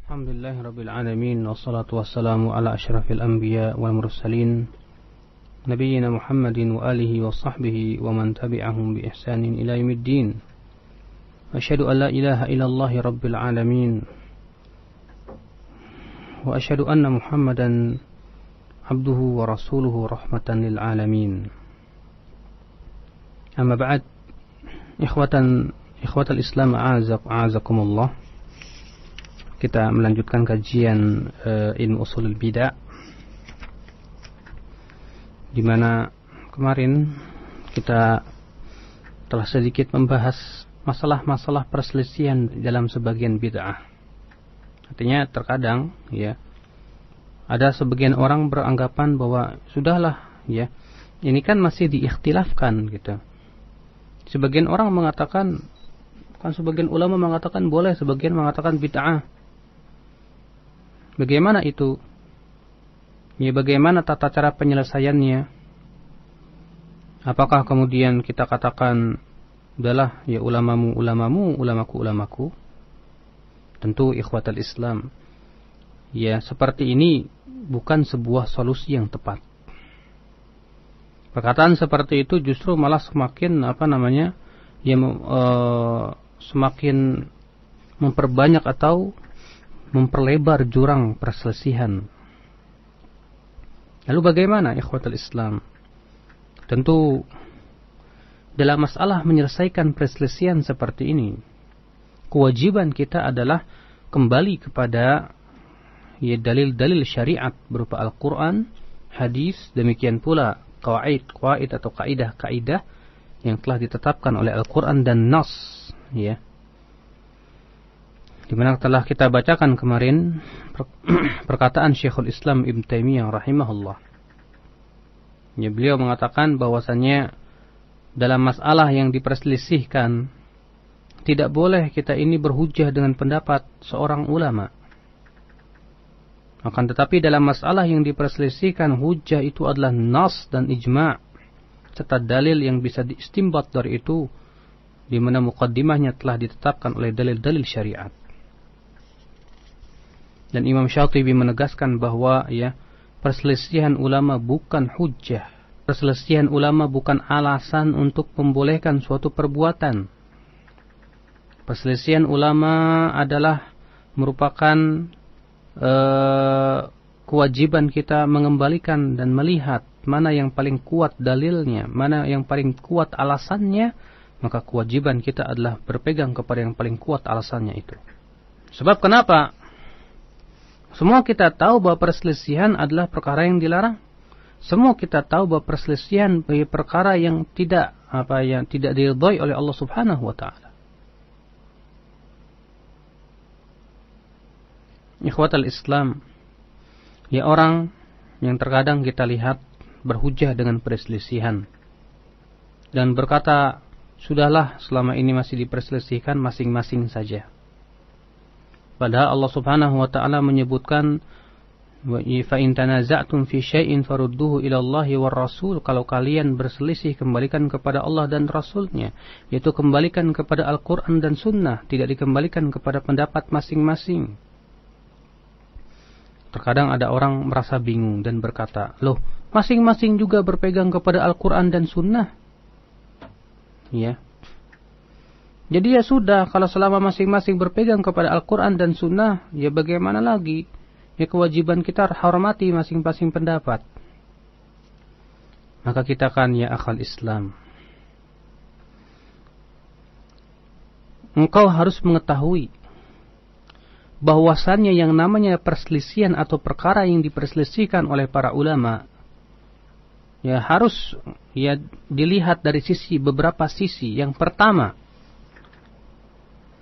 Alhamdulillahi Rabbil Alamin. Wassalatu wassalamu ala ashrafil anbiya wal mursalin Nabiyyina Muhammadin wa alihi wa sahbihi wa man tabi'ahum bi ihsanin ila yaumiddin. Asyhadu an la ilaha illallah Rabbil Alamin wa asyhadu anna Muhammadan abduhu wa rasuluhu rahmatan lil alamin. Amma ba'd, ikhwatal Islam a'azakumullah. Kita melanjutkan kajian ilmu usulul bidah, di mana kemarin kita telah sedikit membahas masalah-masalah perselisihan dalam sebagian bid'ah. Artinya terkadang ya ada sebagian orang beranggapan bahwa sudahlah ya, ini kan masih diikhtilafkan gitu. Sebagian orang mengatakan, kan sebagian ulama mengatakan boleh, sebagian mengatakan bid'ah. Bagaimana itu? Ya, bagaimana tata cara penyelesaiannya? Apakah kemudian kita katakan, udahlah ya ulamamu, ulamaku? Tentu ikhwatal Islam, ya seperti ini bukan sebuah solusi yang tepat. Perkataan seperti itu justru malah semakin semakin memperbanyak atau memperlebar jurang perselisihan. Lalu bagaimana ikhwatul Islam? Tentu dalam masalah menyelesaikan perselisihan seperti ini, kewajiban kita adalah kembali kepada ya dalil-dalil syariat berupa Al-Quran, hadis, demikian pula qawaid atau kaidah-kaidah yang telah ditetapkan oleh Al-Quran dan Nas, ya. Di mana telah kita bacakan kemarin perkataan Syekhul Islam Ibn Taimiyah rahimahullah. Ya, beliau mengatakan bahwasannya dalam masalah yang diperselisihkan tidak boleh kita ini berhujjah dengan pendapat seorang ulama. Akan tetapi dalam masalah yang diperselisihkan, hujjah itu adalah nas dan ijma' serta dalil yang bisa diistimbat dari itu, di mana muqaddimahnya telah ditetapkan oleh dalil-dalil syariat. Dan Imam Syatibi menegaskan bahwa ya, perselisihan ulama bukan hujjah. Perselisihan ulama bukan alasan untuk membolehkan suatu perbuatan. Perselisihan ulama adalah merupakan kewajiban kita mengembalikan dan melihat mana yang paling kuat dalilnya, mana yang paling kuat alasannya, maka kewajiban kita adalah berpegang kepada yang paling kuat alasannya itu. Sebab kenapa? Semua kita tahu bahwa perselisihan adalah perkara yang dilarang. Semua kita tahu bahwa perselisihan bagi perkara yang tidak diridhai oleh Allah Subhanahu wa taala. Ikhwatal Islam, ya orang yang terkadang kita lihat berhujjah dengan perselisihan dan berkata, sudahlah selama ini masih diperselisihkan masing-masing saja. Padahal Allah Subhanahu wa taala menyebutkan, fa in tanaza'tum fi syai'in farudduhu ila Allahi war Rasul. Kalau kalian berselisih, kembalikan kepada Allah dan Rasulnya, yaitu kembalikan kepada Al-Quran dan Sunnah, tidak dikembalikan kepada pendapat masing-masing. Terkadang ada orang merasa bingung dan berkata, loh, masing-masing juga berpegang kepada Al-Quran dan Sunnah. Ya. Jadi ya sudah, kalau selama masing-masing berpegang kepada Al-Quran dan Sunnah, ya bagaimana lagi? Ya kewajiban kita hormati masing-masing pendapat. Maka kita kan ya akhal Islam, engkau harus mengetahui bahwasannya yang namanya perselisihan atau perkara yang diperselisihkan oleh para ulama, ya harus ya dilihat dari beberapa sisi. Yang pertama,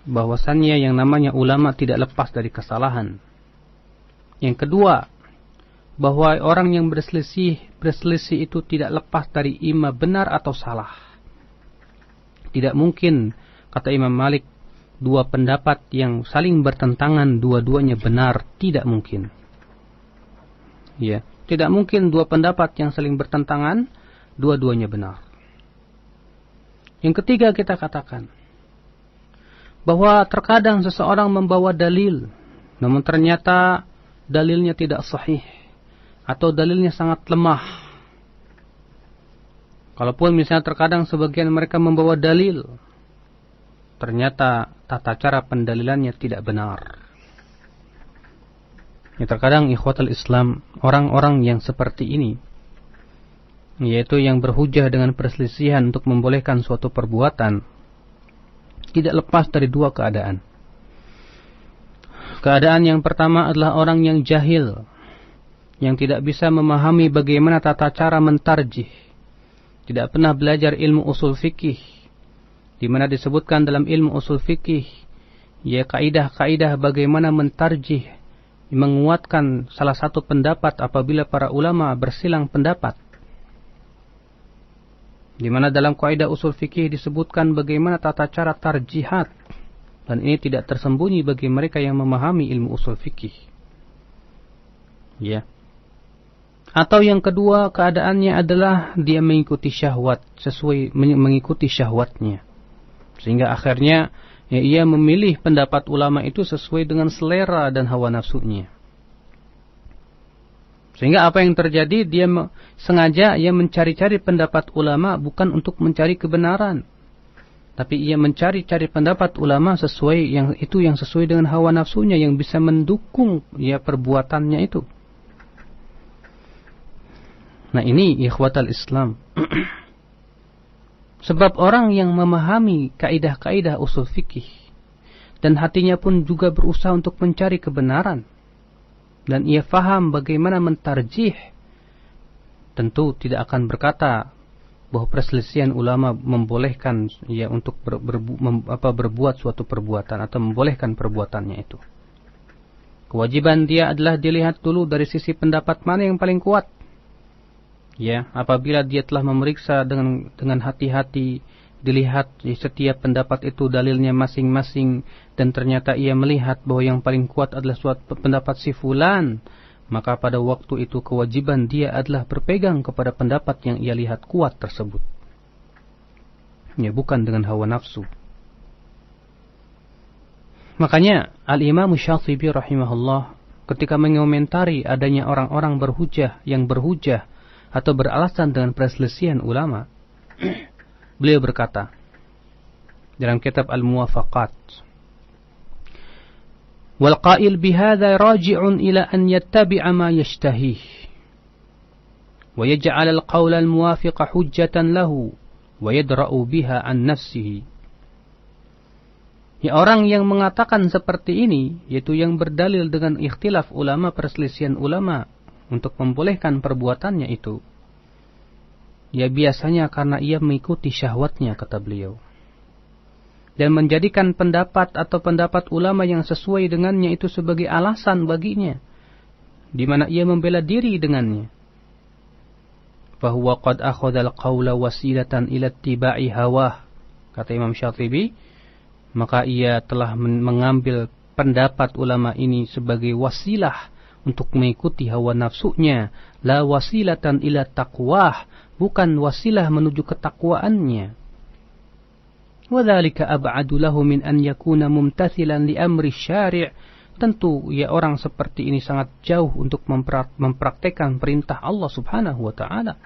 bahwasannya yang namanya ulama tidak lepas dari kesalahan. Yang kedua, bahwa orang yang berselisih itu tidak lepas dari imma benar atau salah. Tidak mungkin, kata Imam Malik, dua pendapat yang saling bertentangan dua-duanya benar, tidak mungkin. Ya, tidak mungkin dua pendapat yang saling bertentangan dua-duanya benar. Yang ketiga kita katakan bahwa terkadang seseorang membawa dalil namun ternyata dalilnya tidak sahih atau dalilnya sangat lemah. Kalaupun misalnya terkadang sebagian mereka membawa dalil, ternyata tata cara pendalilannya tidak benar. Ya, terkadang ikhwatul Islam, orang-orang yang seperti ini, yaitu yang berhujah dengan perselisihan untuk membolehkan suatu perbuatan, tidak lepas dari dua keadaan. Keadaan yang pertama adalah orang yang jahil, yang tidak bisa memahami bagaimana tata cara mentarjih, tidak pernah belajar ilmu usul fikih, di mana disebutkan dalam ilmu usul fikih, ya kaidah-kaidah bagaimana mentarjih, menguatkan salah satu pendapat apabila para ulama bersilang pendapat. Di mana dalam kaidah usul fikih disebutkan bagaimana tata cara tarjihat, dan ini tidak tersembunyi bagi mereka yang memahami ilmu usul fikih. Ya. Atau yang kedua keadaannya adalah dia mengikuti syahwat, mengikuti syahwatnya. Sehingga akhirnya ya, ia memilih pendapat ulama itu sesuai dengan selera dan hawa nafsunya. Sehingga apa yang terjadi, dia sengaja ia mencari-cari pendapat ulama bukan untuk mencari kebenaran, tapi ia mencari-cari pendapat ulama sesuai yang sesuai dengan hawa nafsunya, yang bisa mendukung ya perbuatannya itu. Nah, ini ikhwatal Islam. Sebab orang yang memahami kaidah-kaidah usul fikih dan hatinya pun juga berusaha untuk mencari kebenaran, dan ia faham bagaimana mentarjih, tentu tidak akan berkata bahwa perselisihan ulama membolehkan ia untuk berbuat suatu perbuatan atau membolehkan perbuatannya itu. Kewajiban dia adalah dilihat dulu dari sisi pendapat mana yang paling kuat. Ya, apabila dia telah memeriksa dengan hati-hati, dilihat setiap pendapat itu dalilnya masing-masing, dan ternyata ia melihat bahwa yang paling kuat adalah suatu pendapat si fulan, maka pada waktu itu kewajiban dia adalah berpegang kepada pendapat yang ia lihat kuat tersebut. Ya, bukan dengan hawa nafsu. Makanya Al-Imam Syatibi rahimahullah ketika mengomentari adanya orang-orang yang berhujah atau beralasan dengan perselisihan ulama, beliau berkata dalam kitab Al-Muwafaqat, wal qail bihadza raji'un ila an yattabi'a ma yashtahih wa yaj'al al-qawl al-muwafiq hujjatan lahu wa yadra'u biha an nafsihi. Ya, orang yang mengatakan seperti ini, yaitu yang berdalil dengan ikhtilaf ulama, perselisihan ulama untuk membolehkan perbuatannya itu, ya biasanya karena ia mengikuti syahwatnya, kata beliau, dan menjadikan pendapat atau pendapat ulama yang sesuai dengannya itu sebagai alasan baginya, di mana ia membela diri dengannya. Fahuwa qad akhadha al-qawla wasilatan ila ittiba'i hawah, kata Imam Syatibi, maka ia telah mengambil pendapat ulama ini sebagai wasilah untuk mengikuti hawa nafsunya, la wasilatan ila taqwah, bukan wasilah menuju ketakwaannya. Wa dzalika ab'adu lahu min an yakuna mumtathilan li amri syari'. Tentu ya orang seperti ini sangat jauh untuk mempraktekkan perintah Allah Subhanahu wa taala,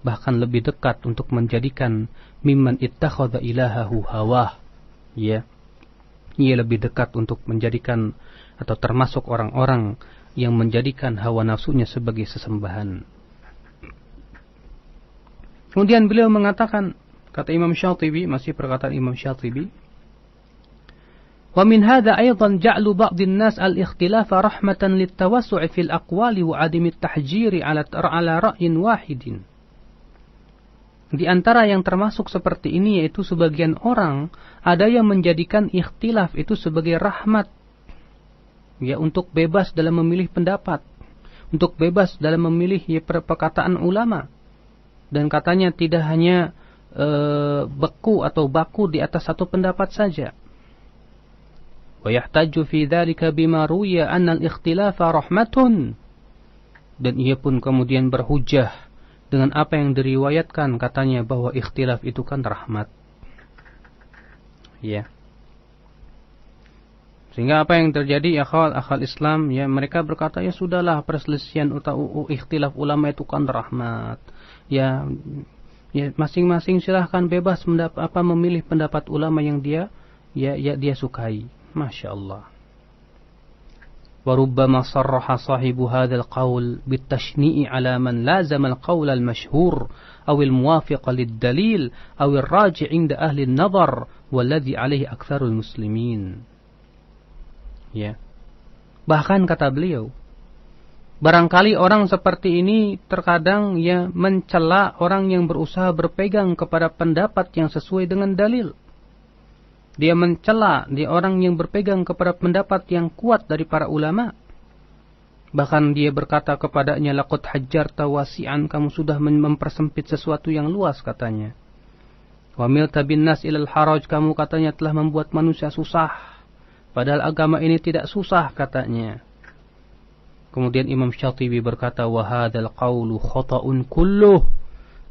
bahkan lebih dekat untuk menjadikan mimman ittakhadha ilahahu hawah. Ya, ia lebih dekat untuk menjadikan atau termasuk orang-orang yang menjadikan hawa nafsunya sebagai sesembahan. Kemudian beliau mengatakan, kata Imam Syatibi, masih perkataan Imam Syatibi, wa min hadza aidan ja'lu ba'dhin nas al-ikhtilafa rahmatan lit-tawassu'i fil aqwali wa 'adami at-tahjiri 'ala ra'yin wahidin. Di antara yang termasuk seperti ini yaitu sebagian orang ada yang menjadikan ikhtilaf itu sebagai rahmat, ya, untuk bebas dalam memilih pendapat, untuk bebas dalam memilih perkataan ulama, dan katanya tidak hanya beku atau baku di atas satu pendapat saja. Wa yahtaju fi dzalika bima ruwiya anna al-ikhtilafa rahmatun, dan ia pun kemudian berhujjah dengan apa yang diriwayatkan, katanya bahwa ikhtilaf itu kan rahmat. Ya. Sehingga apa yang terjadi akhwal Islam, ya mereka berkata ya sudahlah, perselisihan atau ikhtilaf ulama itu kan rahmat. Ya masing-masing silahkan bebas memilih pendapat ulama yang dia sukai. Masya Allah. وربما صرح صاحب هذا القول بالتشنيع على من لازم القول المشهور أو الموافق للدليل أو الراجع عند أهل النظر والذي عليه أكثر المسلمين. Ya. Bahkan kata beliau, barangkali orang seperti ini terkadang ya mencela orang yang berusaha berpegang kepada pendapat yang sesuai dengan dalil. Dia mencela orang yang berpegang kepada pendapat yang kuat dari para ulama. Bahkan dia berkata kepadanya, laqad hajjarta wasi'an, kamu sudah mempersempit sesuatu yang luas katanya. Wa milta bin nas ilal haraj, kamu katanya telah membuat manusia susah. Padahal agama ini tidak susah katanya. Kemudian Imam Syatibi berkata, wa hadzal qawlu khata'un kulluh,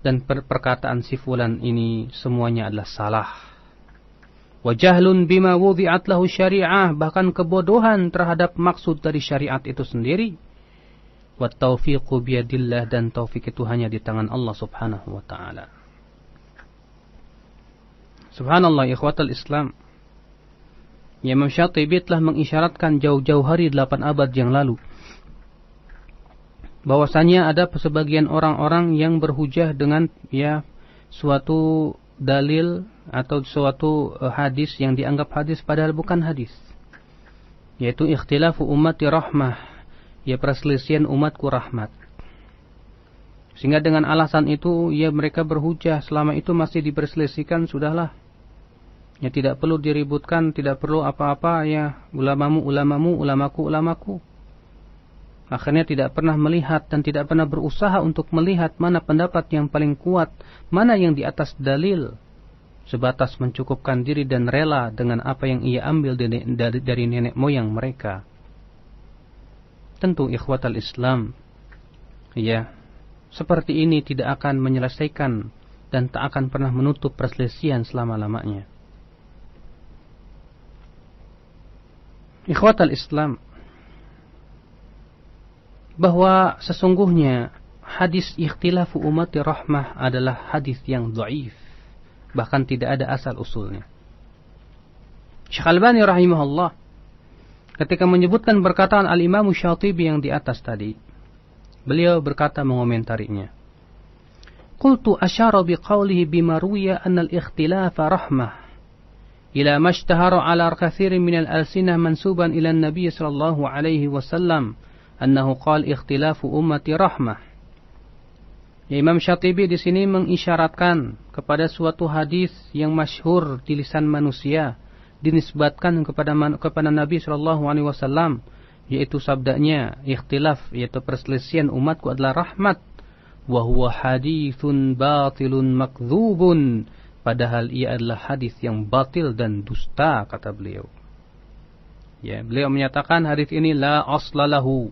dan perkataan si fulan ini semuanya adalah salah. Wa jahlun bima wudi'at lahu syari'ah, bahkan kebodohan terhadap maksud dari syariat itu sendiri. Wa taufiqu biyadillah, dan taufik itu hanya di tangan Allah Subhanahu wa taala. Subhanallah ikhwatal Islam. Imam Syatibi telah mengisyaratkan jauh-jauh hari 8 abad yang lalu bahwasanya ada sebagian orang-orang yang berhujah dengan suatu dalil atau suatu hadis yang dianggap hadis padahal bukan hadis, yaitu ikhtilafu ummati rahmah, perselisihan umatku rahmat. Sehingga dengan alasan itu mereka berhujah, selama itu masih diperselisihkan sudahlah, tidak perlu diributkan, tidak perlu apa-apa, ulamamu, ulamaku. Akhirnya tidak pernah melihat dan tidak pernah berusaha untuk melihat mana pendapat yang paling kuat, mana yang di atas dalil. Sebatas mencukupkan diri dan rela dengan apa yang ia ambil dari nenek moyang mereka. Tentu ikhwatal Islam, seperti ini tidak akan menyelesaikan dan tak akan pernah menutup perselisihan selama-lamanya. Ikhwatal Islam, bahwa sesungguhnya hadis ikhtilafu ummati rahmah adalah hadis yang dhaif, bahkan tidak ada asal usulnya. Syekh Albani rahimahullah ketika menyebutkan perkataan Al-Imam Syatibi yang di atas tadi, beliau berkata mengomentarinya, qultu asyara biqaulihi bima ruwiya anna al-ikhtilafa rahmah ila ma ishtahara ala kathirin min al-alsinah mansuban ila an-nabiy sallallahu alaihi wasallam annahu qala ikhtilafu ummati rahmah. Imam Syatibi di sini mengisyaratkan kepada suatu hadis yang masyhur di lisan manusia, dinisbatkan kepada Nabi sallallahu alaihi wasallam, yaitu sabdanya, ikhtilaf yaitu perselisihan umatku adalah rahmat, wa huwa haditsun batilun makdzubun, padahal ia adalah hadis yang batil dan dusta, kata beliau. Beliau menyatakan hadis ini la aslalahu,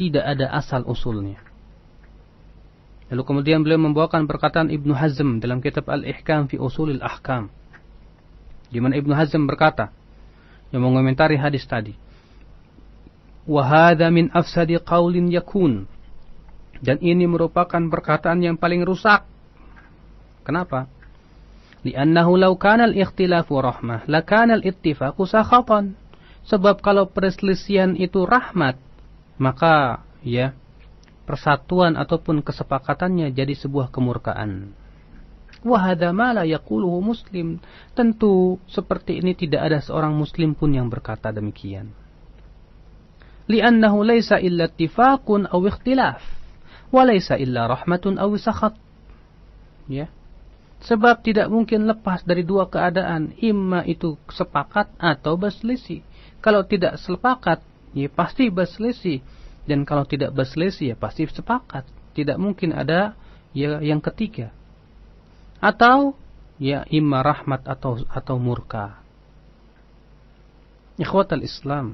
tidak ada asal usulnya. Lalu kemudian beliau membawakan perkataan Ibnu Hazm dalam kitab Al-Ihkam fi Usulil Ahkam, di mana Ibnu Hazm berkata, yang mengomentari hadis tadi, wa hadza min afsadi qaulin yakun, dan ini merupakan perkataan yang paling rusak. Kenapa? Li'annahu law kana al-ikhtilafu rahmah la kana al-ittifaqu sakhatan. Sebab kalau perselisihan itu rahmat, maka persatuan ataupun kesepakatannya jadi sebuah kemurkaan. Wa hadza ma la yaquluhu muslim. Tentu seperti ini tidak ada seorang muslim pun yang berkata demikian. Li'annahu laysa illa ittifaqun aw ikhtilaf wa laysa illa rahmatun aw sakhat. Sebab tidak mungkin lepas dari dua keadaan, imma itu sepakat atau berselisih. Kalau tidak sepakat, pasti berselisih. Dan kalau tidak berselisih, pasti sepakat. Tidak mungkin ada yang ketiga. Atau imma rahmat atau murka. Ikhwatal Islam,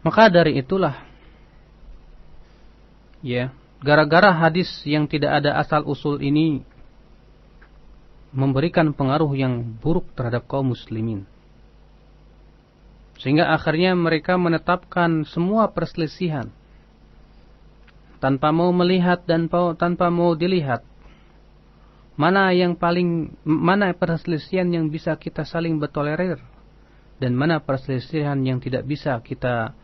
maka dari itulah gara-gara hadis yang tidak ada asal usul ini memberikan pengaruh yang buruk terhadap kaum muslimin. Sehingga akhirnya mereka menetapkan semua perselisihan tanpa mau melihat dan tanpa mau dilihat. Mana perselisihan yang bisa kita saling bertolerir dan mana perselisihan yang tidak bisa kita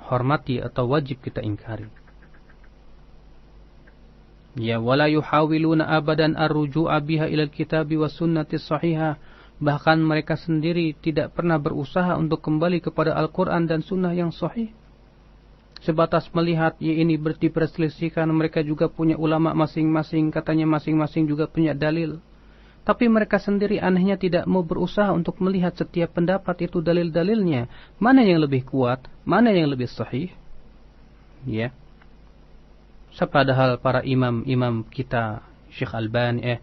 hormati atau wajib kita ingkari. Wala yuhawiluna abadan ar-ruju'a biha ila al-kitabi was sunnati shahihah. Bahkan mereka sendiri tidak pernah berusaha untuk kembali kepada Al-Quran dan Sunnah yang sahih. Sebatas melihat ini diperselisihkan, mereka juga punya ulama masing-masing, katanya masing-masing juga punya dalil. Tapi mereka sendiri anehnya tidak mau berusaha untuk melihat setiap pendapat itu dalil-dalilnya. Mana yang lebih kuat, mana yang lebih sahih. Padahal para imam-imam kita, Syekh Albani,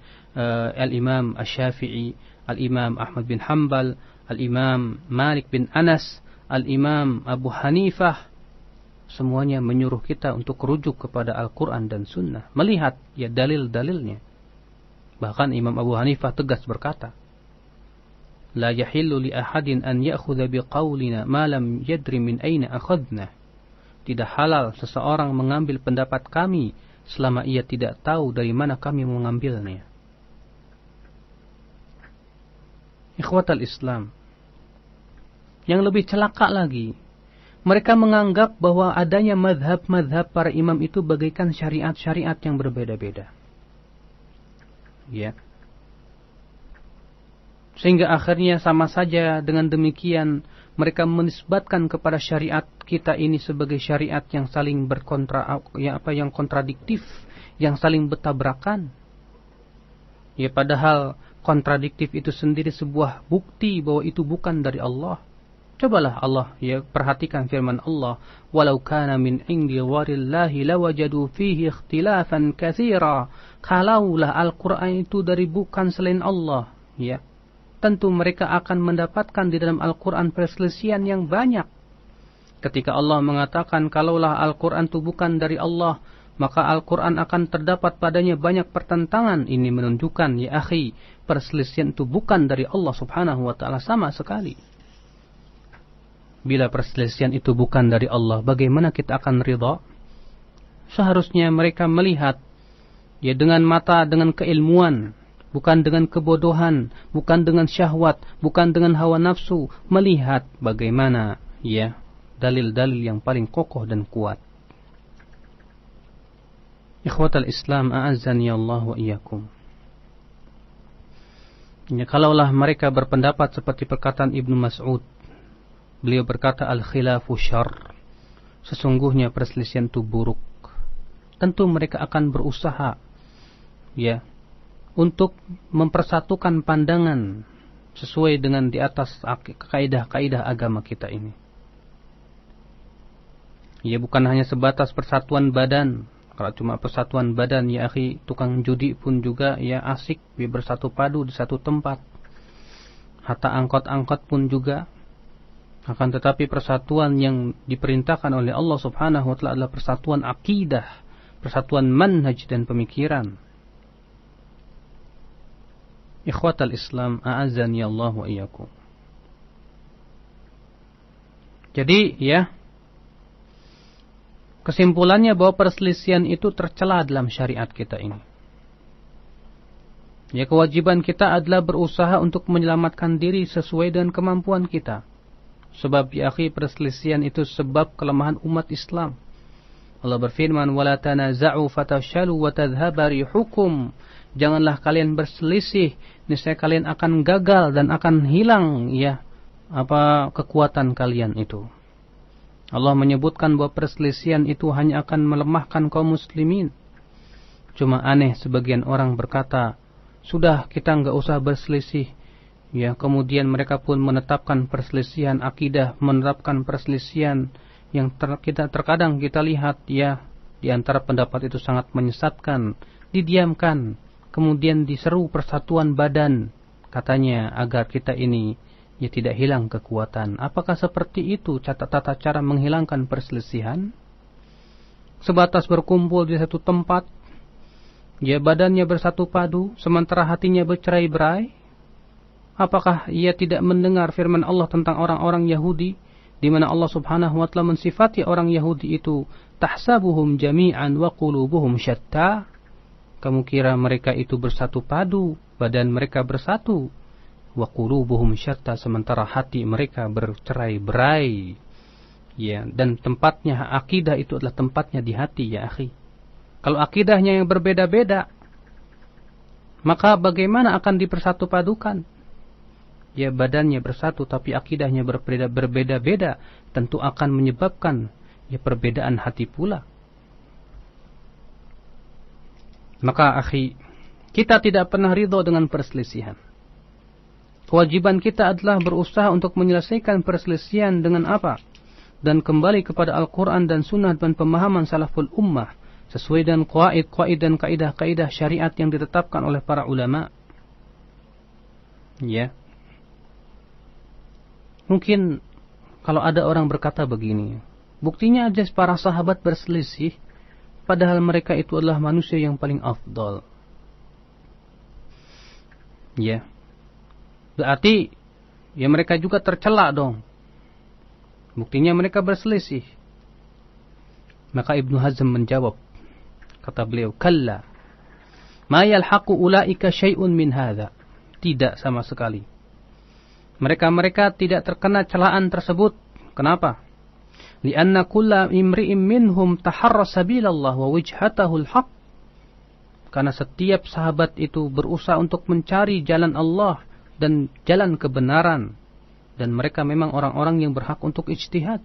Al-Imam Asy-Syafi'i, Al-Imam Ahmad bin Hanbal, Al-Imam Malik bin Anas, Al-Imam Abu Hanifah, semuanya menyuruh kita untuk rujuk kepada Al-Quran dan Sunnah, melihat dalil-dalilnya. Bahkan Imam Abu Hanifah tegas berkata, La yahillu li ahadin an ya'khudha biqaulina ma lam yadri min aina akhadna. Tidak halal seseorang mengambil pendapat kami selama ia tidak tahu dari mana kami mengambilnya. Ikhwatal Islam, yang lebih celaka lagi, mereka menganggap bahwa adanya madhab-madhab para imam itu bagaikan syariat-syariat yang berbeda-beda. Sehingga akhirnya sama saja dengan demikian mereka menisbatkan kepada syariat kita ini sebagai syariat yang saling yang kontradiktif, yang saling bertabrakan. Padahal kontradiktif itu sendiri sebuah bukti bahwa itu bukan dari Allah. Cobalah Allah perhatikan firman Allah, walau kana min indi gharillahi lawajadu fihi ikhtilafan katsira. Kalaulah Al-Qur'an itu dari bukan selain Allah, tentu mereka akan mendapatkan di dalam Al-Qur'an perselisihan yang banyak. Ketika Allah mengatakan kalaulah Al-Qur'an itu bukan dari Allah, maka Al-Quran akan terdapat padanya banyak pertentangan. Ini menunjukkan, ya akhi, perselisihan itu bukan dari Allah subhanahu wa ta'ala sama sekali. Bila perselisihan itu bukan dari Allah, bagaimana kita akan ridha? Seharusnya mereka melihat dengan mata, dengan keilmuan, bukan dengan kebodohan, bukan dengan syahwat, bukan dengan hawa nafsu, melihat bagaimana dalil-dalil yang paling kokoh dan kuat. Ikhwatal Islam, a'azzani Allah wa iyyakum. Kalaulah mereka berpendapat seperti perkataan Ibnu Mas'ud, beliau berkata al-khilafu syarr, sesungguhnya perselisihan itu buruk, tentu mereka akan berusaha untuk mempersatukan pandangan sesuai dengan di atas kaidah-kaidah agama kita ini. Bukan hanya sebatas persatuan badan. Kalau cuma persatuan badan, ya akhi, tukang judi pun juga asik bersatu padu di satu tempat. Hatta angkot-angkot pun juga. Akan tetapi persatuan yang diperintahkan oleh Allah subhanahu wa ta'ala adalah persatuan akidah, persatuan manhaj dan pemikiran. Ikhwatal Islam, a'azzani Allah wa iyyakum. Jadi kesimpulannya bahwa perselisihan itu tercela dalam syariat kita ini. Kewajiban kita adalah berusaha untuk menyelamatkan diri sesuai dengan kemampuan kita. Sebab ya akhi, perselisihan itu sebab kelemahan umat Islam. Allah berfirman, "Wala tanaza'u fatafshalu wa tadhhaba rihukum." Janganlah kalian berselisih, niscaya kalian akan gagal dan akan hilang kekuatan kalian itu. Allah menyebutkan bahwa perselisihan itu hanya akan melemahkan kaum muslimin. Cuma aneh sebagian orang berkata, sudah kita enggak usah berselisih. Kemudian mereka pun menetapkan perselisihan akidah, menerapkan perselisihan yang terkadang kita lihat di antara pendapat itu sangat menyesatkan, didiamkan, kemudian diseru persatuan badan, katanya agar kita ini tidak hilang kekuatan. Apakah seperti itu tata cara menghilangkan perselisihan? Sebatas berkumpul di satu tempat, badannya bersatu padu, sementara hatinya bercerai-berai. Apakah ia tidak mendengar firman Allah tentang orang-orang Yahudi, di mana Allah Subhanahu wa taala mensifati orang Yahudi itu tahsabuhum jami'an wa qulubuhum syatta? Kamu kira mereka itu bersatu padu, badan mereka bersatu, wa qulubuhum syatta, sementara hati mereka bercerai-berai. Ya, dan tempatnya akidah itu adalah tempatnya di hati, ya akhi. Kalau akidahnya yang berbeda-beda, maka bagaimana akan dipersatu padukan? Ya, badannya bersatu tapi akidahnya berbeda-beda, tentu akan menyebabkan ya perbedaan hati pula. Maka akhi, kita tidak pernah ridho dengan perselisihan. Kewajiban kita adalah berusaha untuk menyelesaikan perselisihan dengan apa? Dan kembali kepada Al-Quran dan Sunnah dan pemahaman salaful ummah sesuai dengan qawaid dan kaidah-kaidah syariat yang ditetapkan oleh para ulama. Ya. Mungkin kalau ada orang berkata begini, buktinya aja para sahabat berselisih, padahal mereka itu adalah manusia yang paling afdal. Ya. Berarti ya mereka juga tercela dong. Buktinya mereka berselisih. Maka Ibnu Hazm menjawab, kata beliau, kalla ma yalhaqu ulaika syai'un min hadza. Tidak sama sekali. Mereka tidak terkena celaan tersebut. Kenapa? Lianna kulla imri'in minhum taharra sabilallah wa wijhatahul haq. Karena setiap sahabat itu berusaha untuk mencari jalan Allah dan jalan kebenaran. Dan mereka memang orang-orang yang berhak untuk ijtihad.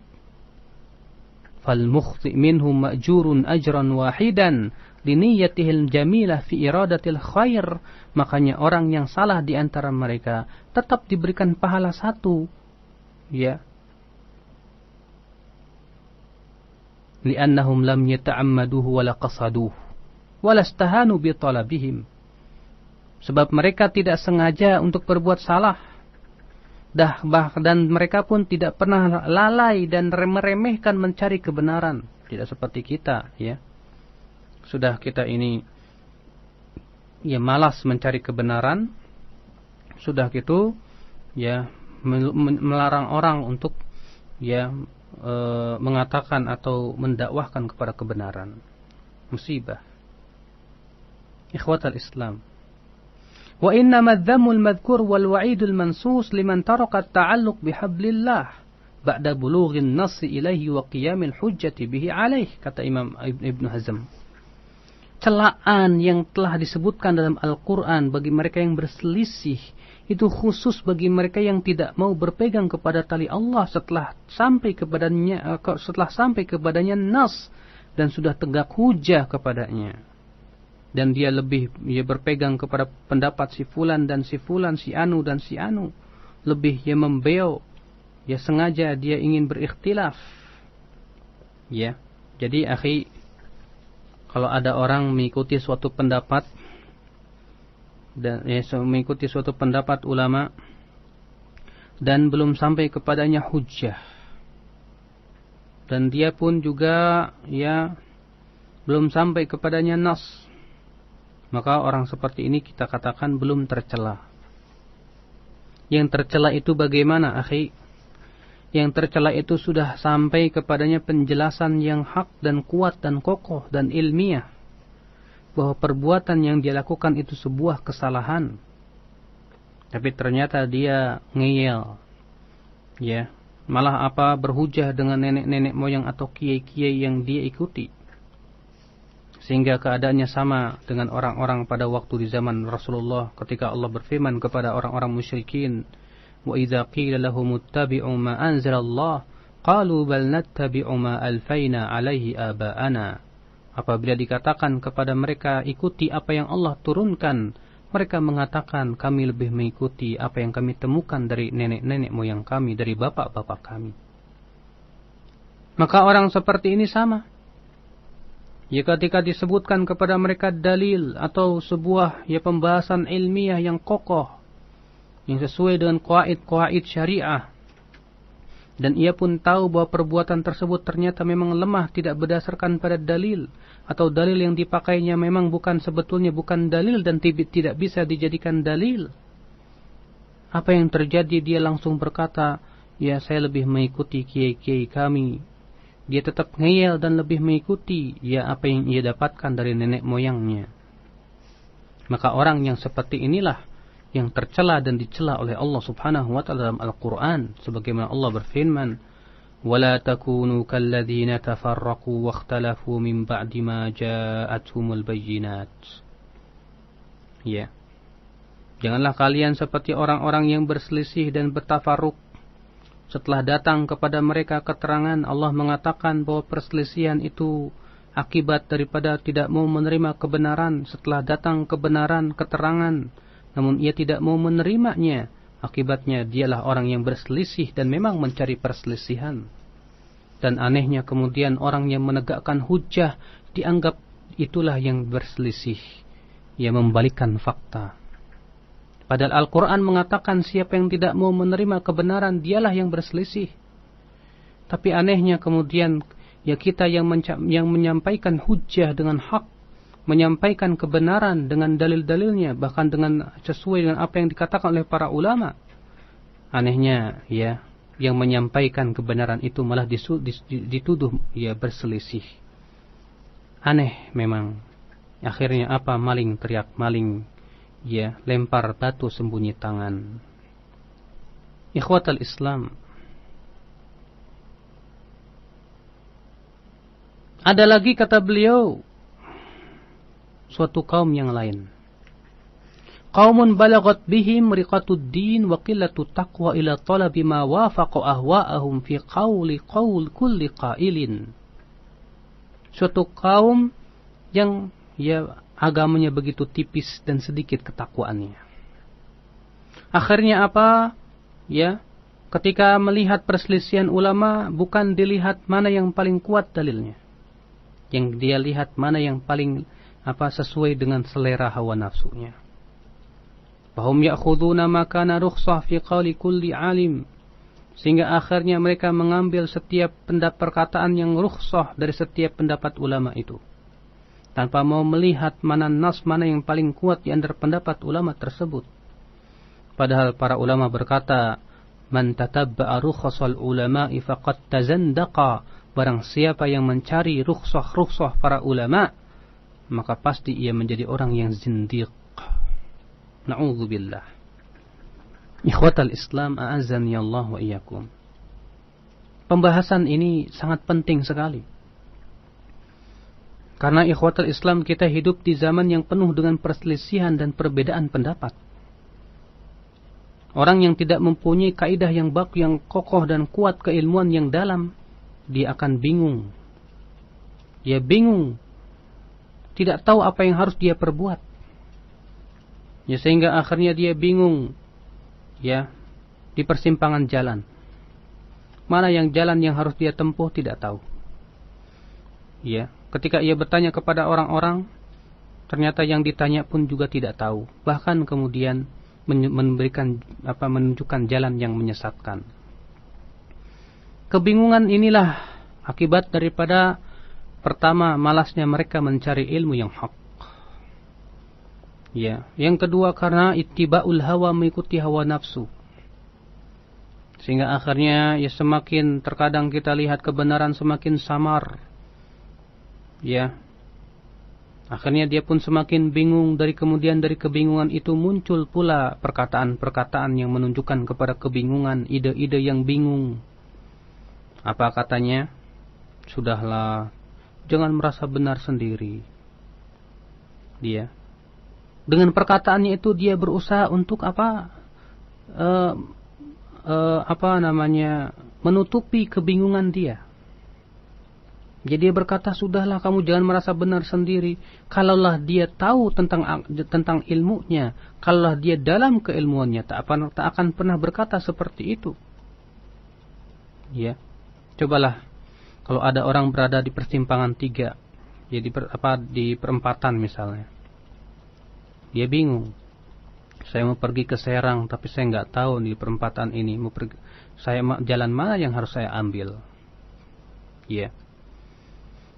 Fal mukhti' minhum ma'jurun ajran wahidan liniyatihil jamilah fi iradatil khair. Makanya orang yang salah di antara mereka tetap diberikan pahala satu. Ya. Li'annahum lam yata'ammaduhu wa la qasaduhu wa lastahanu bi talabihim. Sebab mereka tidak sengaja untuk berbuat salah. Dan mereka pun tidak pernah lalai dan meremehkan mencari kebenaran. Tidak seperti kita, ya. Sudah kita ini ya malas mencari kebenaran. Sudah gitu ya melarang orang untuk ya mengatakan atau mendakwahkan kepada kebenaran. Musibah. Ikhwatal Islam. Wa innama adh-dhammu al-madhkur wal wa'idul mansus liman taraka at-ta'alluq bihablillah ba'da bulughin nass ilaihi wa qiyamil hujjati bihi alaih, kata Imam Ibnu Hazm. Celaan yang telah disebutkan dalam Al-Quran bagi mereka yang berselisih itu khusus bagi mereka yang tidak mau berpegang kepada tali Allah setelah sampai kepadanya nas dan sudah tegak hujah kepadanya. Dan dia lebih berpegang kepada pendapat si fulan dan si fulan, si anu dan si anu. Lebih membeo. Ya sengaja dia ingin berikhtilaf. Ya. Jadi akhi, kalau ada orang mengikuti suatu pendapat dan mengikuti suatu pendapat ulama dan belum sampai kepadanya hujjah. Dan dia pun juga ya belum sampai kepadanya nas. Maka orang seperti ini kita katakan belum tercela. Yang tercela itu bagaimana, akhi? Yang tercela itu sudah sampai kepadanya penjelasan yang hak dan kuat dan kokoh dan ilmiah. Bahwa perbuatan yang dia lakukan itu sebuah kesalahan. Tapi ternyata dia ngeyel. Ya, malah berhujah dengan nenek-nenek moyang atau kiai-kiai yang dia ikuti. Sehingga keadaannya sama dengan orang-orang pada waktu di zaman Rasulullah ketika Allah berfirman kepada orang-orang musyrikin, wa idza qila lahum ittabi'u ma anzalallah qalu bal nattabi'u ma alfaina 'alaihi aba'ana. Apabila dikatakan kepada mereka ikuti apa yang Allah turunkan, mereka mengatakan kami lebih mengikuti apa yang kami temukan dari nenek-nenek moyang kami, dari bapak-bapak kami. Maka orang seperti ini sama. Ya ketika disebutkan kepada mereka dalil atau sebuah pembahasan ilmiah yang kokoh yang sesuai dengan qawaid syariah, dan ia pun tahu bahwa perbuatan tersebut ternyata memang lemah, tidak berdasarkan pada dalil, atau dalil yang dipakainya memang sebetulnya bukan dalil dan tidak bisa dijadikan dalil, Apa yang terjadi? Dia langsung berkata, ya saya lebih mengikuti kiai-kiai kami. Dia tetap ngeyel dan lebih mengikuti ya apa yang ia dapatkan dari nenek moyangnya. Maka orang yang seperti inilah yang tercela dan dicela oleh Allah Subhanahu wa taala dalam Al-Qur'an, sebagaimana Allah berfirman, "Wala takunu kalladzina tafarraqu wakhtalafu min ba'di ma ja'atuhumul bayyinat." Ya. Janganlah kalian seperti orang-orang yang berselisih dan bertafarruq setelah datang kepada mereka keterangan. Allah mengatakan bahwa perselisihan itu akibat daripada tidak mau menerima kebenaran. Setelah datang kebenaran, keterangan, namun ia tidak mau menerimanya. Akibatnya dialah orang yang berselisih dan memang mencari perselisihan. Dan anehnya kemudian orang yang menegakkan hujjah dianggap itulah yang berselisih. Ia membalikkan fakta. Padahal Al-Quran mengatakan siapa yang tidak mau menerima kebenaran, dialah yang berselisih. Tapi anehnya kemudian, ya kita yang menyampaikan hujjah dengan hak, menyampaikan kebenaran dengan dalil-dalilnya, bahkan dengan sesuai dengan apa yang dikatakan oleh para ulama. Anehnya, ya, yang menyampaikan kebenaran itu malah dituduh ya berselisih. Aneh memang. Akhirnya apa? Maling teriak maling. Ya, lempar batu sembunyi tangan. Ikhwatal Islam. Ada lagi kata beliau, suatu kaum yang lain. Qaumun balagat bihim riqatud din wa qillatu taqwa ila talabi ma wafaqa ahwa'ahum fi qaul kulli qailin. Suatu kaum yang ya agamanya begitu tipis dan sedikit ketakwaannya. Akhirnya apa? Ya, ketika melihat perselisihan ulama, bukan dilihat mana yang paling kuat dalilnya. Yang dia lihat mana yang paling sesuai dengan selera hawa nafsunya. Fahum ya'khuduna ma kana rukhsah fi qawli kulli alim. Sehingga akhirnya mereka mengambil setiap perkataan yang rukhsah dari setiap pendapat ulama itu, tanpa mau melihat mana nas, mana yang paling kuat di antara pendapat ulama tersebut. Padahal para ulama berkata, man tatabba'a rukhsal ulama'i faqad tazandaqa. Barang siapa yang mencari rukhsah para ulama, maka pasti ia menjadi orang yang zindiq. Na'udzubillah. Ikhwatal Islam, a'azzani Allah wa iyyakum. Pembahasan ini sangat penting sekali. Karena ikhwatul Islam, kita hidup di zaman yang penuh dengan perselisihan dan perbedaan pendapat. Orang yang tidak mempunyai kaidah yang baku, yang kokoh dan kuat, keilmuan yang dalam, dia akan bingung. Dia bingung. Tidak tahu apa yang harus dia perbuat. Ya, sehingga akhirnya dia bingung. Ya, di persimpangan jalan. Mana yang jalan yang harus dia tempuh, tidak tahu. Ya. Ketika ia bertanya kepada orang-orang, ternyata yang ditanya pun juga tidak tahu. Bahkan kemudian menunjukkan jalan yang menyesatkan. Kebingungan inilah akibat daripada pertama, malasnya mereka mencari ilmu yang hak. Ya, yang kedua karena ittiba'ul hawa, mengikuti hawa nafsu. Sehingga akhirnya ya semakin terkadang kita lihat kebenaran semakin samar. Ya, akhirnya dia pun semakin bingung. Dari kebingungan itu muncul pula perkataan-perkataan yang menunjukkan kepada kebingungan, ide-ide yang bingung. Apa katanya? Sudahlah, jangan merasa benar sendiri. Dia dengan perkataannya itu dia berusaha untuk menutupi kebingungan dia. Jadi dia berkata, sudahlah kamu jangan merasa benar sendiri. Kalaulah dia tahu tentang ilmunya, kalaulah dia dalam keilmuannya, tak akan pernah berkata seperti itu. Ya, cobalah kalau ada orang berada di persimpangan 3, ya di perempatan misalnya, dia bingung. Saya mau pergi ke Serang, tapi saya nggak tahu di perempatan ini jalan mana yang harus saya ambil. Ya.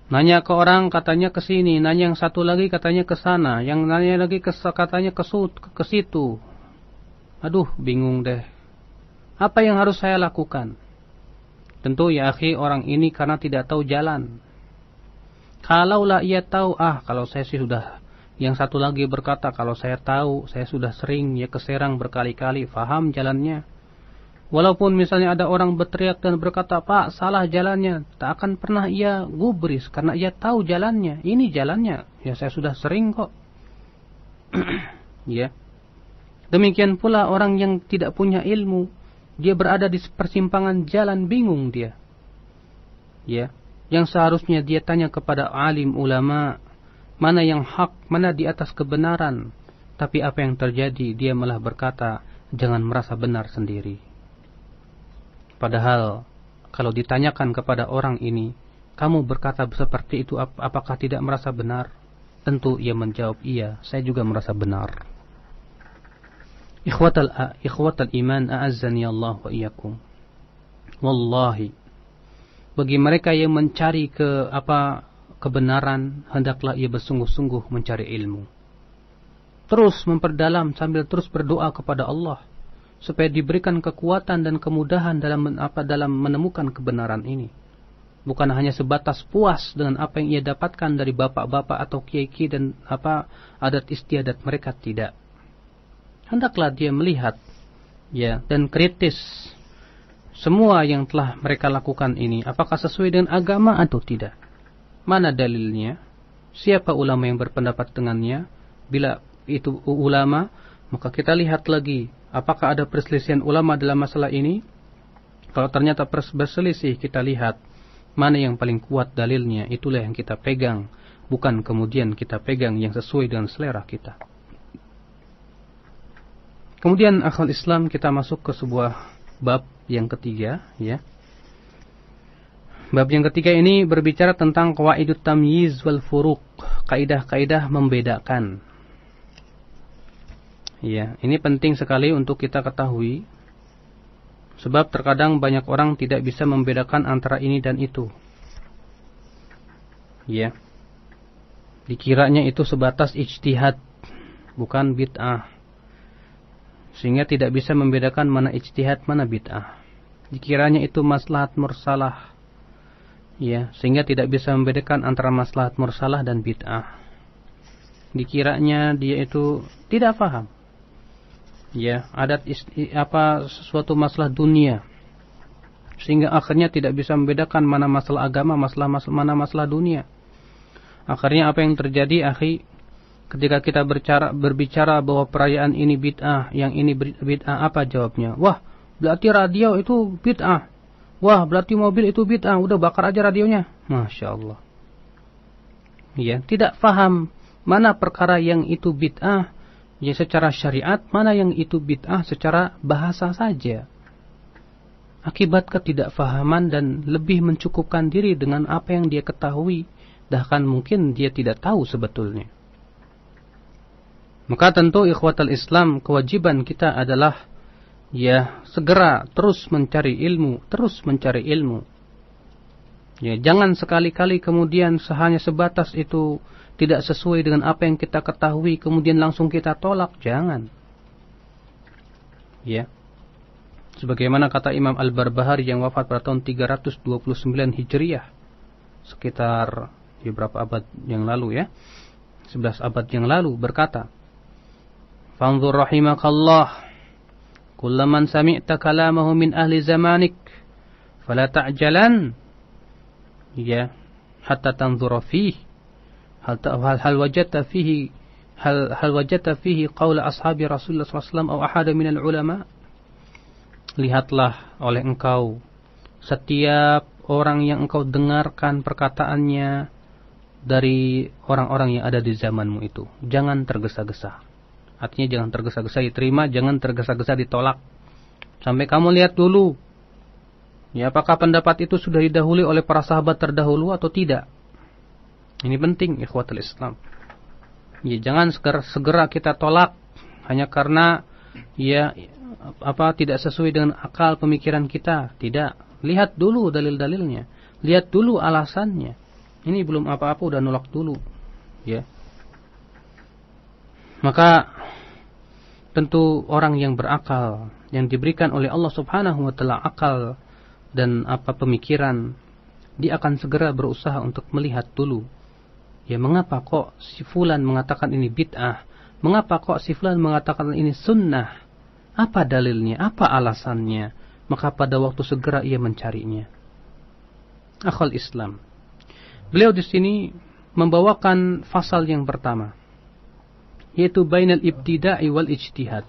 Nanya ke orang katanya ke sini, nanya yang satu lagi katanya ke sana, yang nanya lagi katanya ke situ. Aduh, bingung deh. Apa yang harus saya lakukan? Tentu ya akhi, orang ini karena tidak tahu jalan. Kalaulah ia tahu, kalau saya sih sudah. Yang satu lagi berkata, kalau saya tahu, saya sudah sering ya ke Serang berkali-kali, faham jalannya. Walaupun misalnya ada orang berteriak dan berkata, Pak, salah jalannya, tak akan pernah ia gubris karena ia tahu jalannya. Ini jalannya, ya saya sudah sering kok. Ya. Demikian pula orang yang tidak punya ilmu, dia berada di persimpangan jalan, bingung dia. Ya, yang seharusnya dia tanya kepada alim ulama, mana yang hak, mana di atas kebenaran. Tapi apa yang terjadi? Dia malah berkata, jangan merasa benar sendiri. Padahal kalau ditanyakan kepada orang ini, kamu berkata seperti itu, apakah tidak merasa benar? Tentu ia menjawab, iya, saya juga merasa benar. Ikhwatal iman, a'azzani Allah wa iyyakum. Wallahi, bagi mereka yang mencari kebenaran, hendaklah ia bersungguh-sungguh mencari ilmu. Terus memperdalam sambil terus berdoa kepada Allah supaya diberikan kekuatan dan kemudahan dalam menemukan kebenaran ini. Bukan hanya sebatas puas dengan apa yang ia dapatkan dari bapak-bapak atau kiai-kiai dan adat istiadat mereka, tidak. Hendaklah dia melihat ya dan kritis semua yang telah mereka lakukan ini, apakah sesuai dengan agama atau tidak. Mana dalilnya? Siapa ulama yang berpendapat dengannya? Bila itu ulama, maka kita lihat lagi apakah ada perselisihan ulama dalam masalah ini. Kalau ternyata berselisih, kita lihat mana yang paling kuat dalilnya, itulah yang kita pegang, bukan kemudian kita pegang yang sesuai dengan selera kita. Kemudian akhwal Islam, kita masuk ke sebuah bab yang ketiga, ya. Bab yang ketiga ini berbicara tentang qawaidut tamyiz wal furuq, kaidah-kaidah membedakan. Ya, ini penting sekali untuk kita ketahui. Sebab terkadang banyak orang tidak bisa membedakan antara ini dan itu. Ya. Dikiranya itu sebatas ijtihad, bukan bid'ah. Sehingga tidak bisa membedakan mana ijtihad, mana bid'ah. Dikiranya itu maslahat mursalah. Ya, sehingga tidak bisa membedakan antara maslahat mursalah dan bid'ah. Dikiranya dia itu tidak paham. Ya, sesuatu masalah dunia. Sehingga akhirnya tidak bisa membedakan mana masalah agama, mana masalah dunia. Akhirnya apa yang terjadi, akhi? Ketika kita berbicara bahwa perayaan ini bid'ah, yang ini bid'ah, apa jawabnya? Wah, berarti radio itu bid'ah. Wah, berarti mobil itu bid'ah. Udah bakar aja radionya. Masya Allah. Ya, tidak paham mana perkara yang itu bid'ah ya secara syariat, mana yang itu bid'ah secara bahasa saja. Akibat ketidakfahaman dan lebih mencukupkan diri dengan apa yang dia ketahui, bahkan mungkin dia tidak tahu sebetulnya. Maka tentu ikhwatal Islam, kewajiban kita adalah ya segera terus mencari ilmu. Ya, jangan sekali-kali kemudian hanya sebatas itu tidak sesuai dengan apa yang kita ketahui kemudian langsung kita tolak, jangan. Ya. Sebagaimana kata Imam Al-Barbahari yang wafat pada tahun 329 Hijriah, sekitar beberapa abad yang lalu, ya, 11 abad yang lalu, berkata, "Fanzur rahimakallah, kullaman sami'ta kalamahu min ahli zamanik, fala ta'jalan, ya, hatta tanzura fihi, hal wajadta fihi qaula ashabi Rasulullah SAW atau ahada minal ulama." Lihatlah oleh engkau setiap orang yang engkau dengarkan perkataannya dari orang-orang yang ada di zamanmu itu. Jangan tergesa-gesa. Artinya jangan tergesa-gesa diterima, jangan tergesa-gesa ditolak. Sampai kamu lihat dulu, ya, apakah pendapat itu sudah didahului oleh para sahabat terdahulu atau tidak. Ini penting, ikhwatul Islam. Ya, jangan segera kita tolak hanya karena ya tidak sesuai dengan akal pemikiran kita. Tidak. Lihat dulu dalil-dalilnya. Lihat dulu alasannya. Ini belum apa-apa udah nolak dulu. Ya. Maka tentu orang yang berakal, yang diberikan oleh Allah Subhanahu wa taala akal dan pemikiran, dia akan segera berusaha untuk melihat dulu, ya mengapa kok si fulan mengatakan ini bid'ah, mengapa kok si fulan mengatakan ini sunnah, apa dalilnya, apa alasannya, maka pada waktu segera ia mencarinya. Akhul Islam, beliau di sini membawakan fasal yang pertama, yaitu bainal ibtida'i wal ijtihad.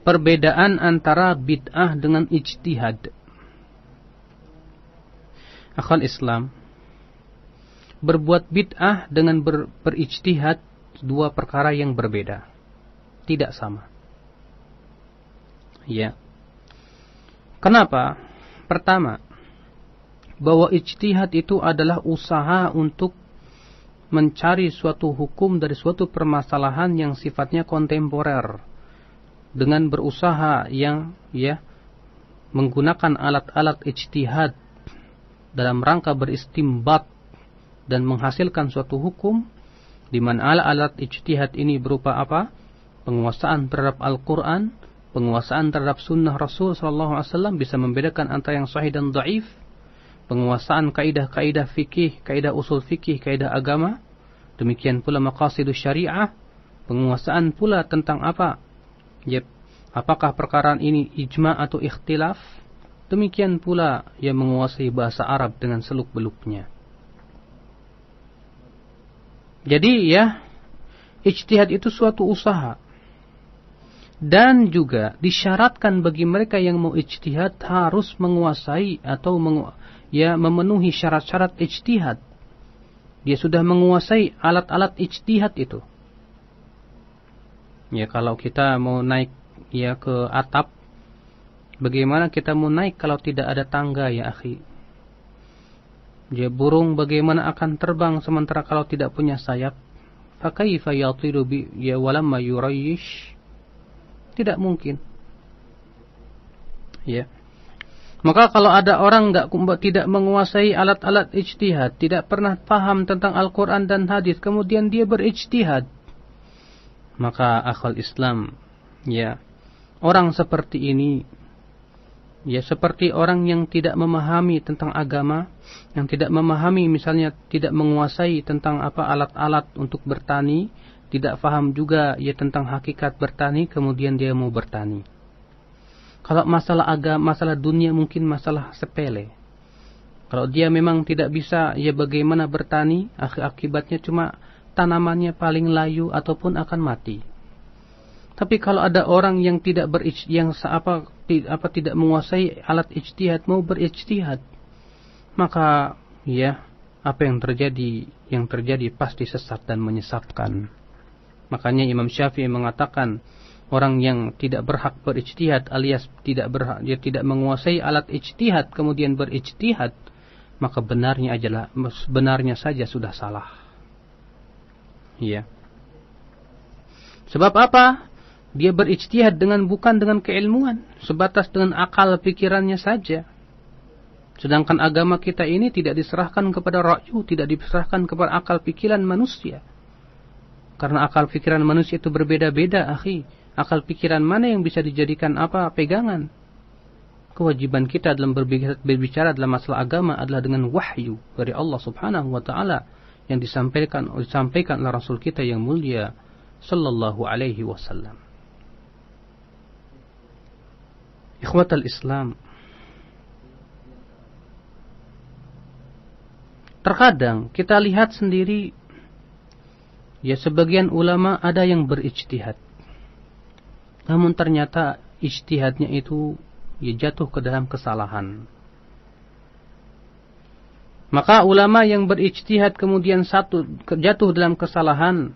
Perbedaan antara bid'ah dengan ijtihad. Akhul Islam, berbuat bid'ah dengan berijtihad dua perkara yang berbeda, tidak sama. Ya. Kenapa? Pertama, bahwa ijtihad itu adalah usaha untuk mencari suatu hukum dari suatu permasalahan yang sifatnya kontemporer, dengan berusaha yang menggunakan alat-alat ijtihad dalam rangka beristimbat dan menghasilkan suatu hukum, di mana alat-alat ijtihad ini berupa apa? Penguasaan terhadap Al-Quran, penguasaan terhadap sunnah Rasul SAW, bisa membedakan antara yang sahih dan dhaif, penguasaan kaidah-kaidah fikih, kaidah usul fikih, kaidah agama, demikian pula maqasidus syariah, penguasaan pula tentang apa? Apakah perkara ini ijma' atau ikhtilaf? Demikian pula yang menguasai bahasa Arab dengan seluk-beluknya. Jadi ijtihad itu suatu usaha. Dan juga disyaratkan bagi mereka yang mau ijtihad harus menguasai atau memenuhi syarat-syarat ijtihad. Dia sudah menguasai alat-alat ijtihad itu. Ya, kalau kita mau naik ke atap, bagaimana kita mau naik kalau tidak ada tangga, ya akhi? Ya, burung bagaimana akan terbang sementara kalau tidak punya sayap? Fakaifa yatiru walamma yurayyish? Tidak mungkin. Ya. Maka kalau ada orang tidak menguasai alat-alat ijtihad, tidak pernah paham tentang Al-Quran dan hadis, kemudian dia berijtihad, maka akhul Islam, orang seperti ini, seperti orang yang tidak memahami tentang agama, yang tidak memahami, misalnya tidak menguasai tentang alat-alat untuk bertani, tidak paham juga tentang hakikat bertani, kemudian dia mau bertani. Kalau masalah agama, masalah dunia mungkin masalah sepele. Kalau dia memang tidak bisa, bagaimana bertani, akibatnya cuma tanamannya paling layu ataupun akan mati. Tapi kalau ada orang yang tidak tidak menguasai alat ijtihad, mau berijtihad, maka apa yang terjadi? Yang terjadi pasti sesat dan menyesatkan. Makanya Imam Syafi'i mengatakan, orang yang tidak berhak berijtihad alias tidak menguasai alat ijtihad kemudian berijtihad, maka benarnya saja sudah salah. Ya. Sebab apa? Dia berijtihad bukan dengan keilmuan, sebatas dengan akal pikirannya saja. Sedangkan agama kita ini tidak diserahkan kepada ra'yu, tidak diserahkan kepada akal pikiran manusia. Karena akal pikiran manusia itu berbeda-beda, akhi. Akal pikiran mana yang bisa dijadikan pegangan? Kewajiban kita dalam berbicara dalam masalah agama adalah dengan wahyu dari Allah Subhanahu wa taala yang disampaikan oleh Rasul kita yang mulia sallallahu alaihi wasallam. Ikhwatal Islam, terkadang kita lihat sendiri, sebagian ulama ada yang berijtihad, namun ternyata ijtihadnya itu jatuh ke dalam kesalahan. Maka ulama yang berijtihad kemudian jatuh dalam kesalahan,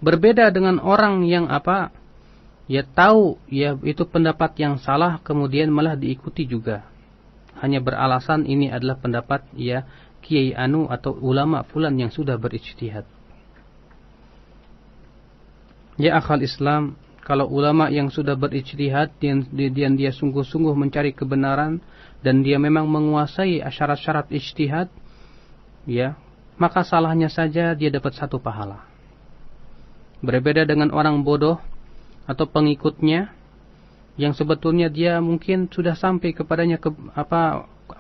berbeda dengan orang yang tahu itu pendapat yang salah kemudian malah diikuti juga, hanya beralasan ini adalah pendapat kiai anu atau ulama fulan yang sudah berijtihad. Ya akhal Islam, kalau ulama yang sudah berijtihad dan dia sungguh-sungguh mencari kebenaran dan dia memang menguasai syarat-syarat ijtihad, maka salahnya saja dia dapat 1 pahala. berbeda dengan orang bodoh atau pengikutnya yang sebetulnya dia mungkin sudah sampai kepadanya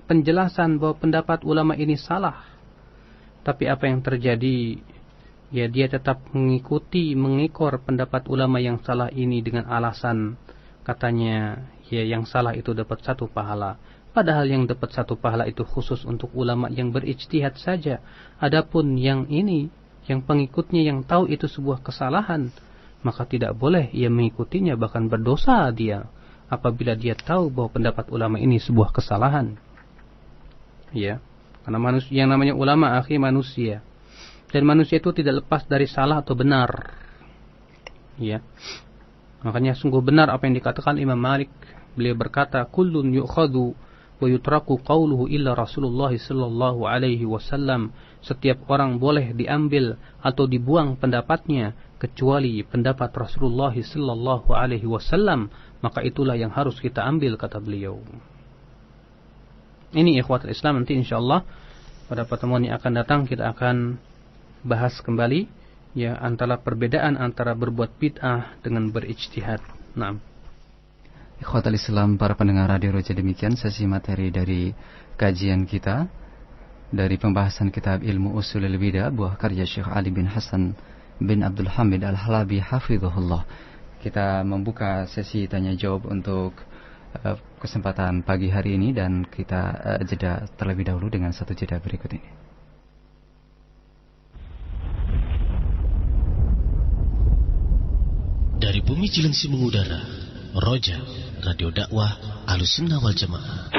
penjelasan bahwa pendapat ulama ini salah, tapi apa yang terjadi, ya dia tetap mengikor pendapat ulama yang salah ini dengan alasan katanya ya yang salah itu dapat 1 pahala. Padahal yang dapat 1 pahala itu khusus untuk ulama yang berijtihad saja. Adapun yang ini, yang pengikutnya yang tahu itu sebuah kesalahan, maka tidak boleh ia mengikutinya, bahkan berdosa dia apabila dia tahu bahwa pendapat ulama ini sebuah kesalahan. Ya, karena manusia, yang namanya ulama akhi manusia. Dan manusia itu tidak lepas dari salah atau benar. Ya. Makanya sungguh benar apa yang dikatakan Imam Malik. Beliau berkata, "Kullun yu'khadhu wa yutraku qawluhu illa Rasulullah sallallahu alaihi wasallam." Setiap orang boleh diambil atau dibuang pendapatnya kecuali pendapat Rasulullah sallallahu alaihi wasallam, maka itulah yang harus kita ambil, kata beliau. Ini ikhwatul Islam, nanti insyaallah pada pertemuan yang akan datang kita akan bahas kembali ya antara perbedaan antara berbuat bid'ah dengan berijtihad. Naam. Ikhwatul Islam, para pendengar Radio Roja, demikian sesi materi dari kajian kita dari pembahasan kitab Ilmu Ushulul Bidah buah karya Syekh Ali bin Hasan bin Abdul Hamid Al-Halabi hafizahullah. Kita membuka sesi tanya jawab untuk kesempatan pagi hari ini, dan kita jeda terlebih dahulu dengan satu jeda berikut ini. Dari bumi Cilengsi mengudara, Roja, radio dakwah Ahlussunnah wal Jamaah.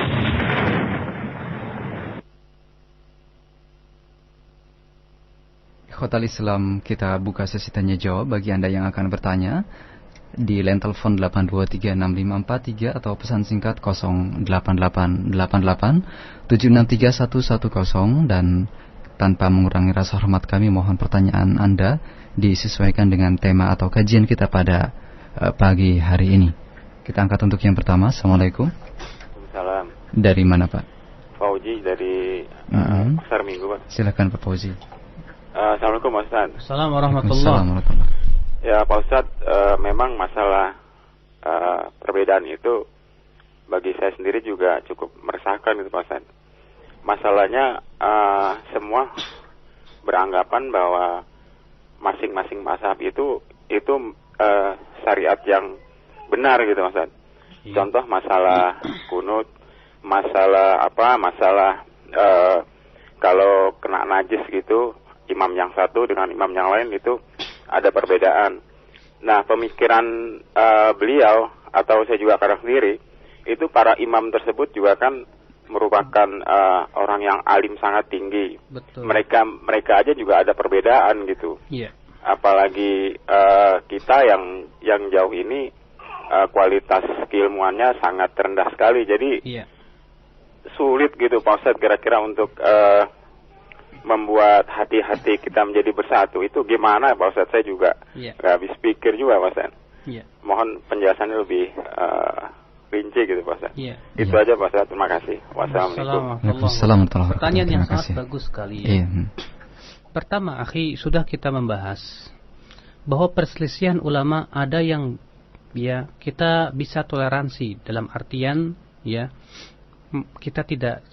Ikhwatal Islam, kita buka sesi tanya jawab bagi Anda yang akan bertanya di line telepon 8236543 atau pesan singkat 08888763110, dan tanpa mengurangi rasa hormat kami mohon pertanyaan Anda disesuaikan dengan tema atau kajian kita pada pagi hari ini. Kita angkat untuk yang pertama. Assalamualaikum. Salam. Dari mana Pak? Fauzi dari Pasar Minggu Pak. Silakan Pak Fauzi. Assalamualaikum Pak Ustaz. Assalamualaikum warahmatullahi wabarakatuh. Ya Pak Ustaz, memang masalah perbedaan itu bagi saya sendiri juga cukup meresahkan gitu Pak Ustaz. Masalahnya semua beranggapan bahwa masing-masing mazhab itu syariat yang benar gitu Pak Ustaz. Contoh masalah kunut, masalah kalau kena najis gitu, imam yang satu dengan imam yang lain itu ada perbedaan. Nah, pemikiran beliau atau saya juga kadang sendiri, itu para imam tersebut juga kan merupakan orang yang alim sangat tinggi. Betul. Mereka aja juga ada perbedaan gitu. Iya. Apalagi kita yang jauh ini kualitas keilmuannya sangat rendah sekali. Jadi sulit gitu Pak Ustadz kira-kira untuk membuat hati-hati kita menjadi bersatu. Itu gimana Pak Ustadz? Saya juga nggak habis pikir juga Pak Ustadz. Mohon penjelasannya lebih rinci gitu Pak Ustadz. Itu aja Pak Ustadz. Terima kasih. Wassalamualaikum. Waalaikumsalam. Pertanyaan yang sangat bagus sekali ya. Pertama, akhi, sudah kita membahas bahwa perselisihan ulama ada yang ya kita bisa toleransi, dalam artian ya kita tidak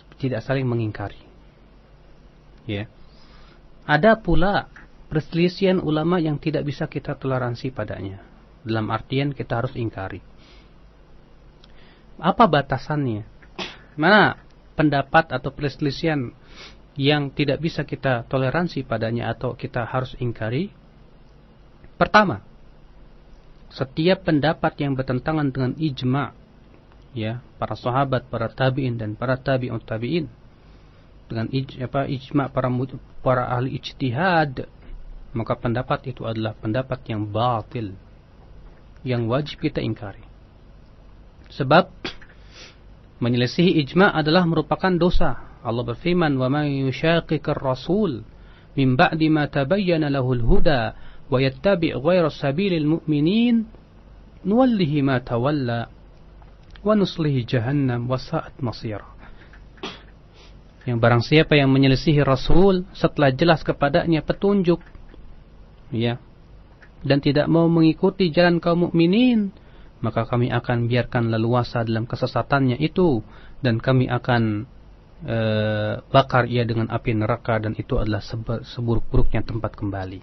saling mengingkari. Ya. Ada pula perselisihan ulama yang tidak bisa kita toleransi padanya, dalam artian kita harus ingkari. Apa batasannya? Mana pendapat atau perselisihan yang tidak bisa kita toleransi padanya atau kita harus ingkari? Pertama, setiap pendapat yang bertentangan dengan ijma' ya, para sahabat, para tabi'in dan para tabi'ut tabi'in, dengan ijma' para ahli ijtihad, maka pendapat itu adalah pendapat yang batil, yang wajib kita ingkari. Sebab menyelisihi ijma' adalah merupakan dosa. Allah berfirman, "Wa man yushaqiqir rasul min ba'di ma tabayyana lahul huda wa yattabi' ghayra sabilil mu'minin nuwallihi ma tawalla wa nuslihi jahannam wa sa'at masira." Yang barang siapa yang menyelisihi Rasul setelah jelas kepadanya petunjuk, ya, dan tidak mau mengikuti jalan kaum mukminin, maka kami akan biarkan leluasa dalam kesesatannya itu, dan kami akan bakar ia dengan api neraka, dan itu adalah seburuk-buruknya tempat kembali.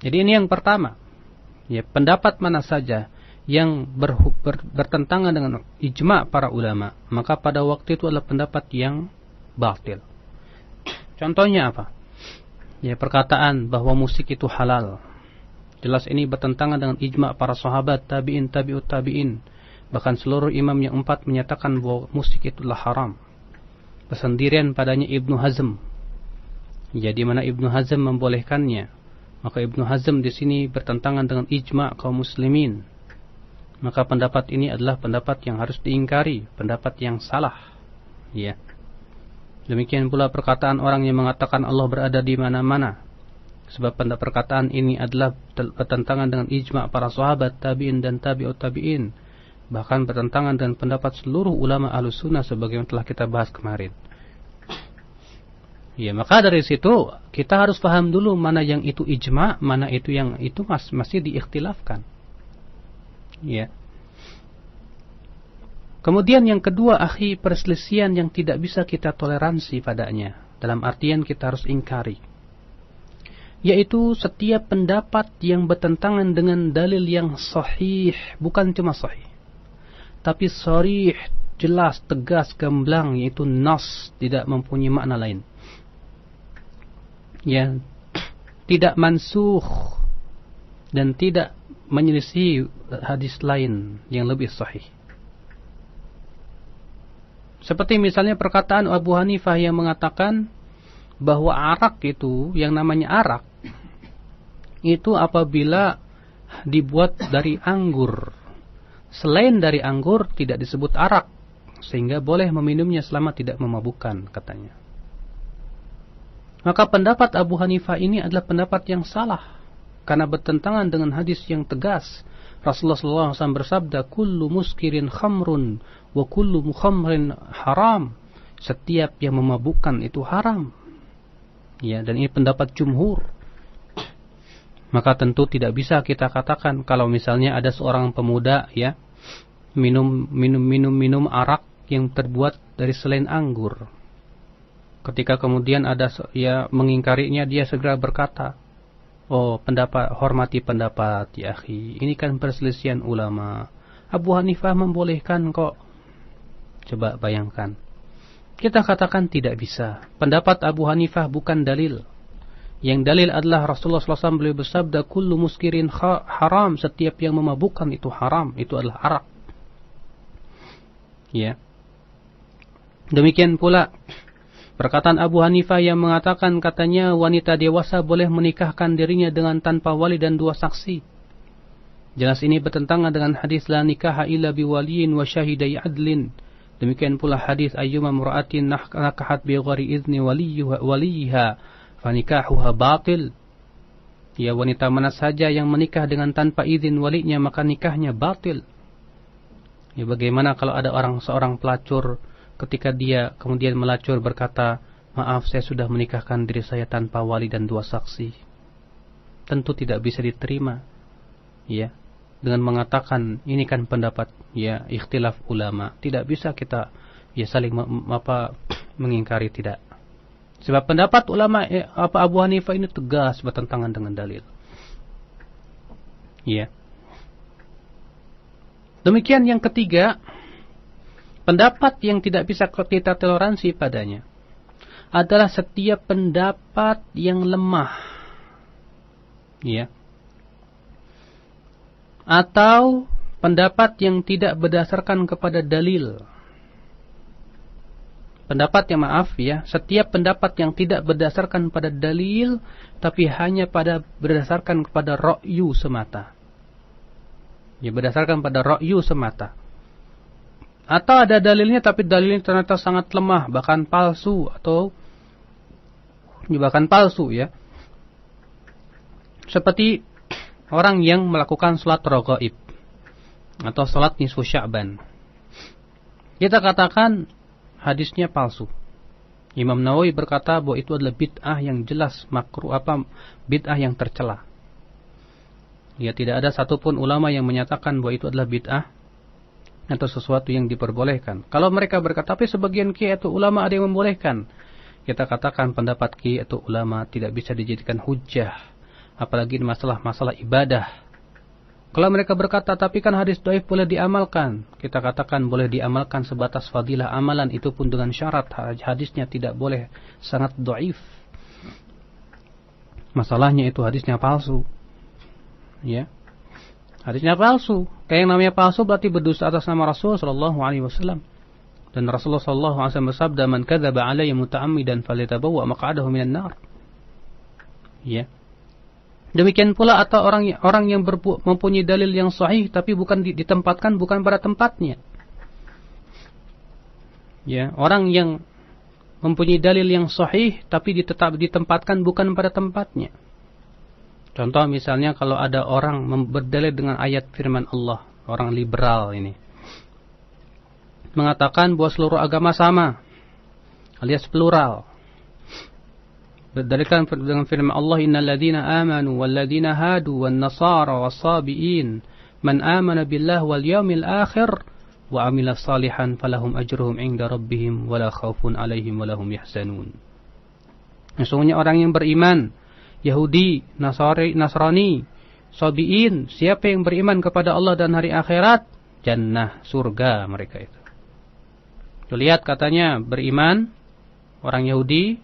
Jadi ini yang pertama, ya, pendapat mana saja yang bertentangan dengan ijma' para ulama, maka pada waktu itu adalah pendapat yang batil. Contohnya apa? Ya, perkataan bahwa musik itu halal. Jelas ini bertentangan dengan ijma' para sahabat, tabi'in, tabi'ut tabi'in. Bahkan seluruh imam yang 4 menyatakan bahwa musik itulah haram. Persendirian padanya Ibnu Hazm. Ya, di mana Ibnu Hazm membolehkannya. Maka Ibnu Hazm di sini bertentangan dengan ijma' kaum muslimin. Maka pendapat ini adalah pendapat yang harus diingkari, pendapat yang salah. Ya. Demikian pula perkataan orang yang mengatakan Allah berada di mana-mana. Sebab perkataan ini adalah bertentangan dengan ijma' para sahabat, tabi'in dan tabi'ut tabi'in. Bahkan bertentangan dengan pendapat seluruh ulama Ahlussunnah sebagaimana telah kita bahas kemarin. Ya, maka dari situ kita harus paham dulu mana yang itu ijma', mana itu yang itu masih diikhtilafkan. Ya. Kemudian yang kedua, akhi, perselisihan yang tidak bisa kita toleransi padanya, dalam artian kita harus ingkari, yaitu setiap pendapat yang bertentangan dengan dalil yang sahih, bukan cuma sahih, tapi sharih, jelas, tegas, gamblang, yaitu nas, tidak mempunyai makna lain. Ya, tidak mansukh dan tidak menyelisih hadis lain yang lebih sahih. Seperti misalnya perkataan Abu Hanifah yang mengatakan bahwa arak itu, yang namanya arak, itu apabila dibuat dari anggur. Selain dari anggur tidak disebut arak, sehingga boleh meminumnya selama tidak memabukkan, katanya. Maka pendapat Abu Hanifah ini adalah pendapat yang salah, karena bertentangan dengan hadis yang tegas. Rasulullah SAW bersabda, kullu muskirin khamrun wa kullu mukhamrin haram. Setiap yang memabukkan itu haram. Ya, dan ini pendapat jumhur. Maka tentu tidak bisa kita katakan kalau misalnya ada seorang pemuda, ya, minum arak yang terbuat dari selain anggur. Ketika kemudian ada ya mengingkarinya, dia segera berkata, oh, hormati pendapat, ya akhi. Ini kan perselisihan ulama. Abu Hanifah membolehkan kok. Coba bayangkan. Kita katakan tidak bisa. Pendapat Abu Hanifah bukan dalil. Yang dalil adalah Rasulullah SAW beliau bersabda, kullu muskirin haram. Setiap yang memabukkan itu haram. Itu adalah arak. Ya. Demikian pula perkataan Abu Hanifah yang mengatakan, katanya wanita dewasa boleh menikahkan dirinya dengan tanpa wali dan 2 saksi. Jelas ini bertentangan dengan hadis la nikaha illa biwaliyin wa syahidai adlin. Demikian pula hadis ayyuma mura'atin nakahat bi ghairi izni waliha fanikahuha batil. Ya, wanita mana saja yang menikah dengan tanpa izin walinya maka nikahnya batil. Ya, bagaimana kalau ada seorang pelacur, ketika dia kemudian melacur berkata, maaf saya sudah menikahkan diri saya tanpa wali dan 2 saksi. Tentu tidak bisa diterima. Ya, dengan mengatakan ini kan pendapat ya ikhtilaf ulama. Tidak bisa kita ya saling mengingkari, tidak. Sebab pendapat ulama Abu Hanifah ini tegas bertentangan dengan dalil. Ya. Demikian yang ketiga, pendapat yang tidak bisa kita toleransi padanya adalah setiap pendapat yang lemah. Ya. Atau pendapat yang tidak berdasarkan kepada dalil. Pendapat yang setiap pendapat yang tidak berdasarkan pada dalil, tapi hanya berdasarkan kepada ra'yu semata. Ya, berdasarkan pada ra'yu semata. Atau ada dalilnya tapi dalilnya ternyata sangat lemah, bahkan palsu ya. Seperti orang yang melakukan salat raghaib atau salat nisfu Sya'ban. Kita katakan hadisnya palsu. Imam Nawawi berkata bahwa itu adalah bid'ah yang jelas makruh, bid'ah yang tercela. Ya, tidak ada satupun ulama yang menyatakan bahwa itu adalah bid'ah atau sesuatu yang diperbolehkan. Kalau mereka berkata, tapi sebagian kiai atau ulama ada yang membolehkan, kita katakan pendapat kiai atau ulama tidak bisa dijadikan hujjah, apalagi masalah-masalah ibadah. Kalau mereka berkata, tapi kan hadis dhaif boleh diamalkan, kita katakan boleh diamalkan sebatas fadilah amalan, itu pun dengan syarat hadisnya tidak boleh sanad dhaif. Masalahnya itu hadisnya palsu. Ya, hadisnya palsu. Kayak yang namanya palsu berarti berdusta atas nama Rasul sallallahu alaihi wasallam. Dan Rasulullah sallallahu alaihi wasallam bersabda, "Man kadzaba alayya muta'ammidan falyatabawwa maq'adahu minan nar." Ya. Demikian pula atau orang yang mempunyai dalil yang sahih tapi bukan ditempatkan bukan pada tempatnya. Ya, orang yang mempunyai dalil yang sahih tapi ditempatkan bukan pada tempatnya. Contoh misalnya kalau ada orang berdalil dengan ayat firman Allah, orang liberal ini mengatakan bahwa seluruh agama sama, alias plural. Berdalilkan dengan firman Allah, innal ladzina amanu wal ladzina hadu wan nasara was-sabiin man amana billahi wal yaumil akhir wa amila salihan falahum ajruhum 'inda rabbihim wala khaufun 'alaihim wala hum yahzanun. Sesungguhnya orang yang beriman, Yahudi, Nasrani, Sabiin, siapa yang beriman kepada Allah dan hari akhirat, jannah, surga mereka itu. Lihat katanya beriman, orang Yahudi,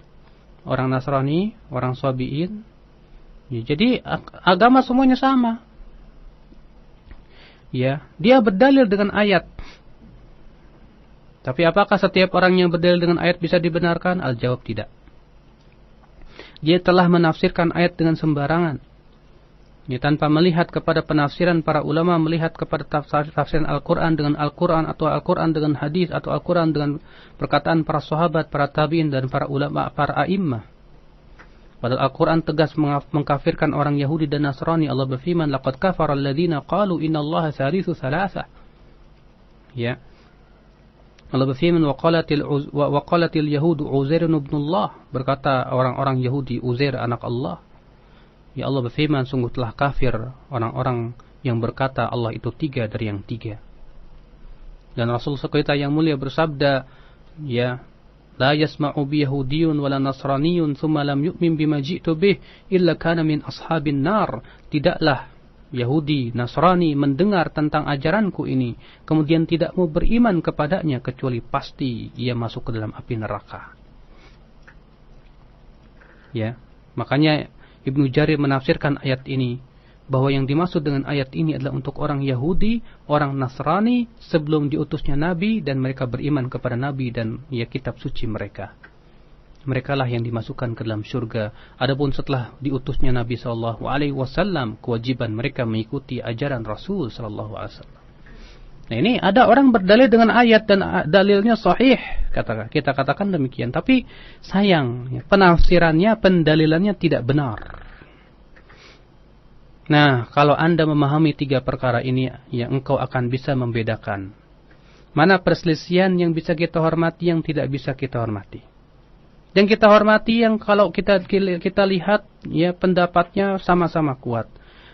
orang Nasrani, orang Sabiin. Ya, jadi agama semuanya sama. Ya, dia berdalil dengan ayat. Tapi apakah setiap orang yang berdalil dengan ayat bisa dibenarkan? Al-jawab tidak. Dia telah menafsirkan ayat dengan sembarangan. Ya, tanpa melihat kepada penafsiran para ulama, melihat kepada tafsiran Al-Quran dengan Al-Quran, atau Al-Quran dengan hadis, atau Al-Quran dengan perkataan para sahabat, para tabi'in, dan para ulama, para a'immah. Padahal Al-Quran tegas mengkafirkan orang Yahudi dan Nasrani. Allah berfirman, laqad kafara alladhina qalu innallaha thalithu thalatha. Ya. Allah berfirman, wa qalatil yahudu Uzairun ibnullah, berkata orang-orang Yahudi, Uzair anak Allah. Ya, Allah berfirman, sungguh telah kafir orang-orang yang berkata Allah itu tiga dari yang tiga. Dan Rasul kita yang mulia bersabda, ya, la yasma'u bi yahudiyyun wala nasraniyyun thumma lam yu'min bima ji'tu bih illa kana min ashabin nar. Tidaklah Yahudi, Nasrani mendengar tentang ajaranku ini kemudian tidak mau beriman kepadanya kecuali pasti ia masuk ke dalam api neraka. Ya, makanya Ibnu Jarir menafsirkan ayat ini bahwa yang dimaksud dengan ayat ini adalah untuk orang Yahudi, orang Nasrani sebelum diutusnya Nabi dan mereka beriman kepada Nabi dan ya kitab suci mereka. Mereka lah yang dimasukkan ke dalam surga. Adapun setelah diutusnya Nabi SAW, kewajiban mereka mengikuti ajaran Rasul SAW. Nah, ini ada orang berdalil dengan ayat dan dalilnya sahih, kita katakan demikian. Tapi sayang, penafsirannya, pendalilannya tidak benar. Nah, kalau Anda memahami tiga perkara ini, ya engkau akan bisa membedakan mana perselisihan yang bisa kita hormati, yang tidak bisa kita hormati. Yang kita hormati yang kalau kita lihat ya pendapatnya sama-sama kuat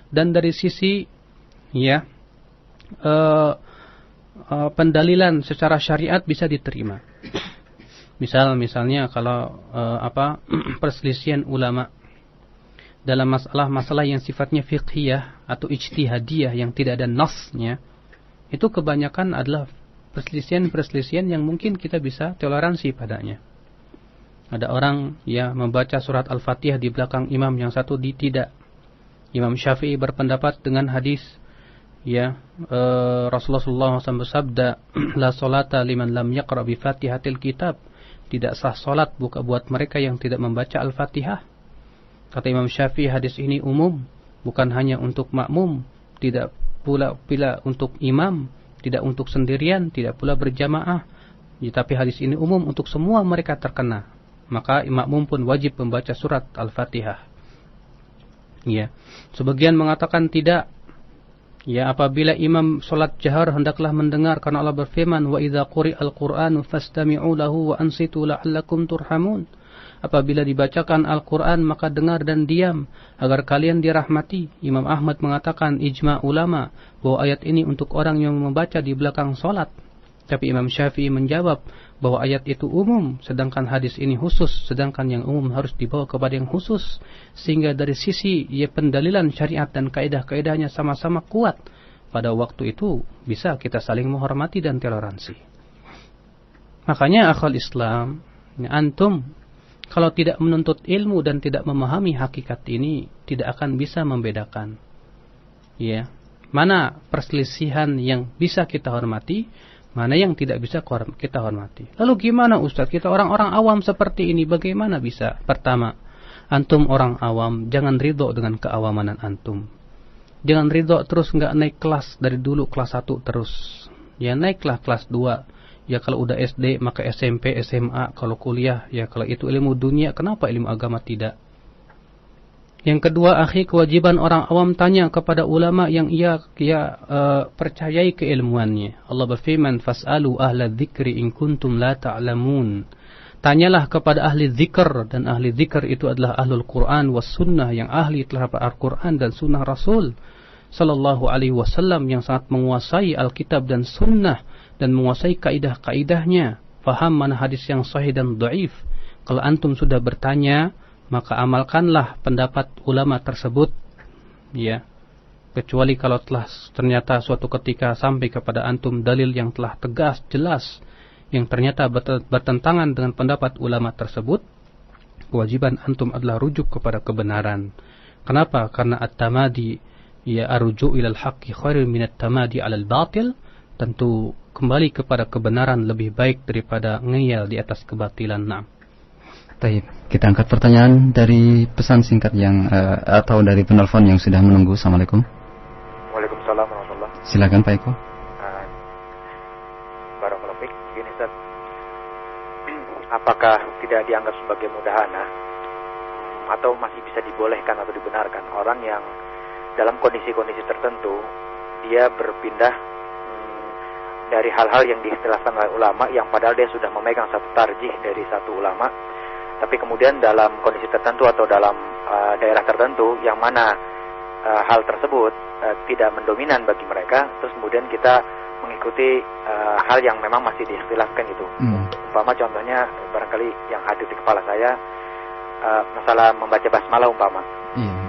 dan dari sisi ya pendalilan secara syariat bisa diterima. Misalnya kalau perselisihan ulama dalam masalah yang sifatnya fiqhiyah atau ijtihadiyah yang tidak ada nasnya, itu kebanyakan adalah perselisihan yang mungkin kita bisa toleransi padanya. Ada orang ya membaca surat Al-Fatihah di belakang imam, yang satu tidak. Imam Syafi'i berpendapat dengan hadis ya Rasulullah SAW bersabda, la salata liman lam yaqra bi Fatihatil kitab. Tidak sah salat buat mereka yang tidak membaca Al-Fatihah. Kata Imam Syafi'i, hadis ini umum, bukan hanya untuk makmum, tidak pula untuk imam, tidak untuk sendirian, tidak pula berjamaah. Ya, tapi hadis ini umum untuk semua mereka terkena. Maka makmum pun wajib membaca surat Al-Fatihah. Ya. Sebagian mengatakan tidak. Ya, apabila imam salat jahar hendaklah mendengar, karena Allah berfirman, wa idza quri'al Qur'anu fastami'u lahu wa ansitu la'allakum turhamun. Apabila dibacakan Al-Quran maka dengar dan diam agar kalian dirahmati. Imam Ahmad mengatakan ijma' ulama bahwa ayat ini untuk orang yang membaca di belakang solat. Tapi Imam Syafi'i menjawab bahwa ayat itu umum, sedangkan hadis ini khusus, sedangkan yang umum harus dibawa kepada yang khusus, sehingga dari sisi pendalilan syariat dan kaidah-kaidahnya sama-sama kuat. Pada waktu itu bisa kita saling menghormati dan toleransi. Makanya akhwal Islam, antum kalau tidak menuntut ilmu dan tidak memahami hakikat ini, tidak akan bisa membedakan ya, mana perselisihan yang bisa kita hormati, mana yang tidak bisa kita hormati. Lalu gimana Ustaz? Kita orang-orang awam seperti ini bagaimana bisa? Pertama, antum orang awam, jangan ridho dengan keawamanan antum. Jangan ridho terus nggak naik kelas dari dulu kelas 1 terus. Ya naiklah kelas 2. Ya kalau udah SD maka SMP, SMA, kalau kuliah ya kalau itu ilmu dunia, kenapa ilmu agama tidak? Yang kedua, akhi, kewajiban orang awam tanya kepada ulama yang ia percayai keilmuannya. Allah berfirman, "Fas'alu ahla dzikri in kuntum la ta'lamun." Tanyalah kepada ahli dzikr, dan ahli dzikr itu adalah ahlul Quran was sunnah, yang ahli terhadap Al-Quran dan sunnah Rasul sallallahu alaihi wasallam, yang sangat menguasai Alkitab dan sunnah dan menguasai kaidah-kaidahnya, faham mana hadis yang sahih dan dhaif. Kalau antum sudah bertanya, maka amalkanlah pendapat ulama tersebut, ya. Kecuali kalau telah ternyata suatu ketika sampai kepada antum dalil yang telah tegas, jelas, yang ternyata bertentangan dengan pendapat ulama tersebut, kewajiban antum adalah rujuk kepada kebenaran. Kenapa? Karena at-tamadi ya arju ilal haqqi khairun min at-tamadi 'alal batil. Tentu kembali kepada kebenaran lebih baik daripada ngeyel di atas kebatilan. Nah. Baik, kita angkat pertanyaan dari pesan singkat yang atau dari penelpon yang sudah menunggu. Assalamualaikum. Waalaikumsalam warahmatullahi. Silakan Pak Eko. Barakallahu fiik. Gini Ustaz, apakah tidak dianggap sebagai mudahana atau masih bisa dibolehkan atau dibenarkan orang yang dalam kondisi-kondisi tertentu dia berpindah dari hal-hal yang diistilahkan oleh ulama yang padahal dia sudah memegang satu tarjih dari satu ulama, tapi kemudian dalam kondisi tertentu atau dalam daerah tertentu yang mana hal tersebut tidak mendominan bagi mereka, terus kemudian kita mengikuti hal yang memang masih diistilahkan itu. Umpama contohnya barangkali yang hadir di kepala saya masalah membaca basmalah umpama.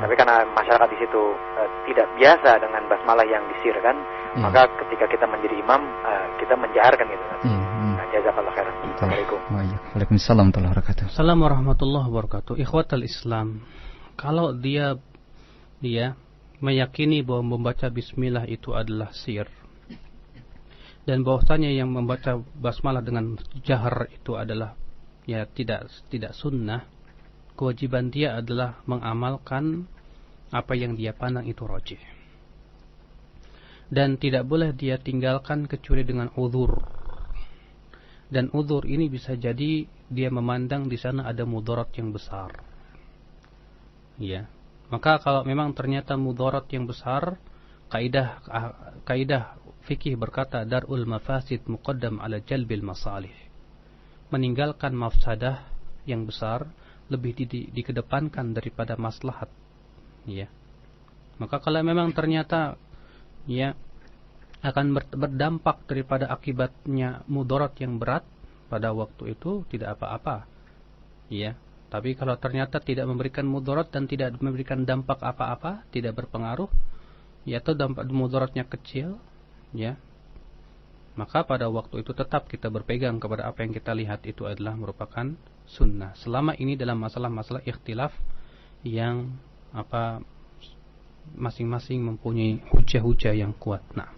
Tapi karena masyarakat di situ tidak biasa dengan basmalah yang disirkan, maka ketika kita menjadi imam kita menjaharkan gitu. Jazakallah khairan. Assalamualaikum. Waalaikumsalam warahmatullahi wabarakatuh. Assalamualaikum warahmatullahi wabarakatuh. Ikhwatal Islam, kalau dia meyakini bahwa membaca bismillah itu adalah sir, dan bahwasanya yang membaca basmalah dengan jahar itu adalah ya tidak sunnah, kewajiban dia adalah mengamalkan apa yang dia pandang itu rajih. Dan tidak boleh dia tinggalkan kecuali dengan uzur. Dan uzur ini bisa jadi dia memandang di sana ada mudarat yang besar. Ya. Maka kalau memang ternyata mudarat yang besar, kaidah fikih berkata darul mafasid muqaddam ala jalbil masalih. Meninggalkan mafsadah yang besar lebih dikedepankan daripada maslahat. Ya. Maka kalau memang ternyata ya akan berdampak daripada akibatnya mudarat yang berat, pada waktu itu tidak apa-apa. Ya. Tapi kalau ternyata tidak memberikan mudarat dan tidak memberikan dampak apa-apa, tidak berpengaruh, ya, atau dampak mudaratnya kecil, ya, maka pada waktu itu tetap kita berpegang kepada apa yang kita lihat itu adalah merupakan sunnah. Selama ini dalam masalah-masalah ikhtilaf yang masing-masing mempunyai hujah-hujah yang kuat. Nah,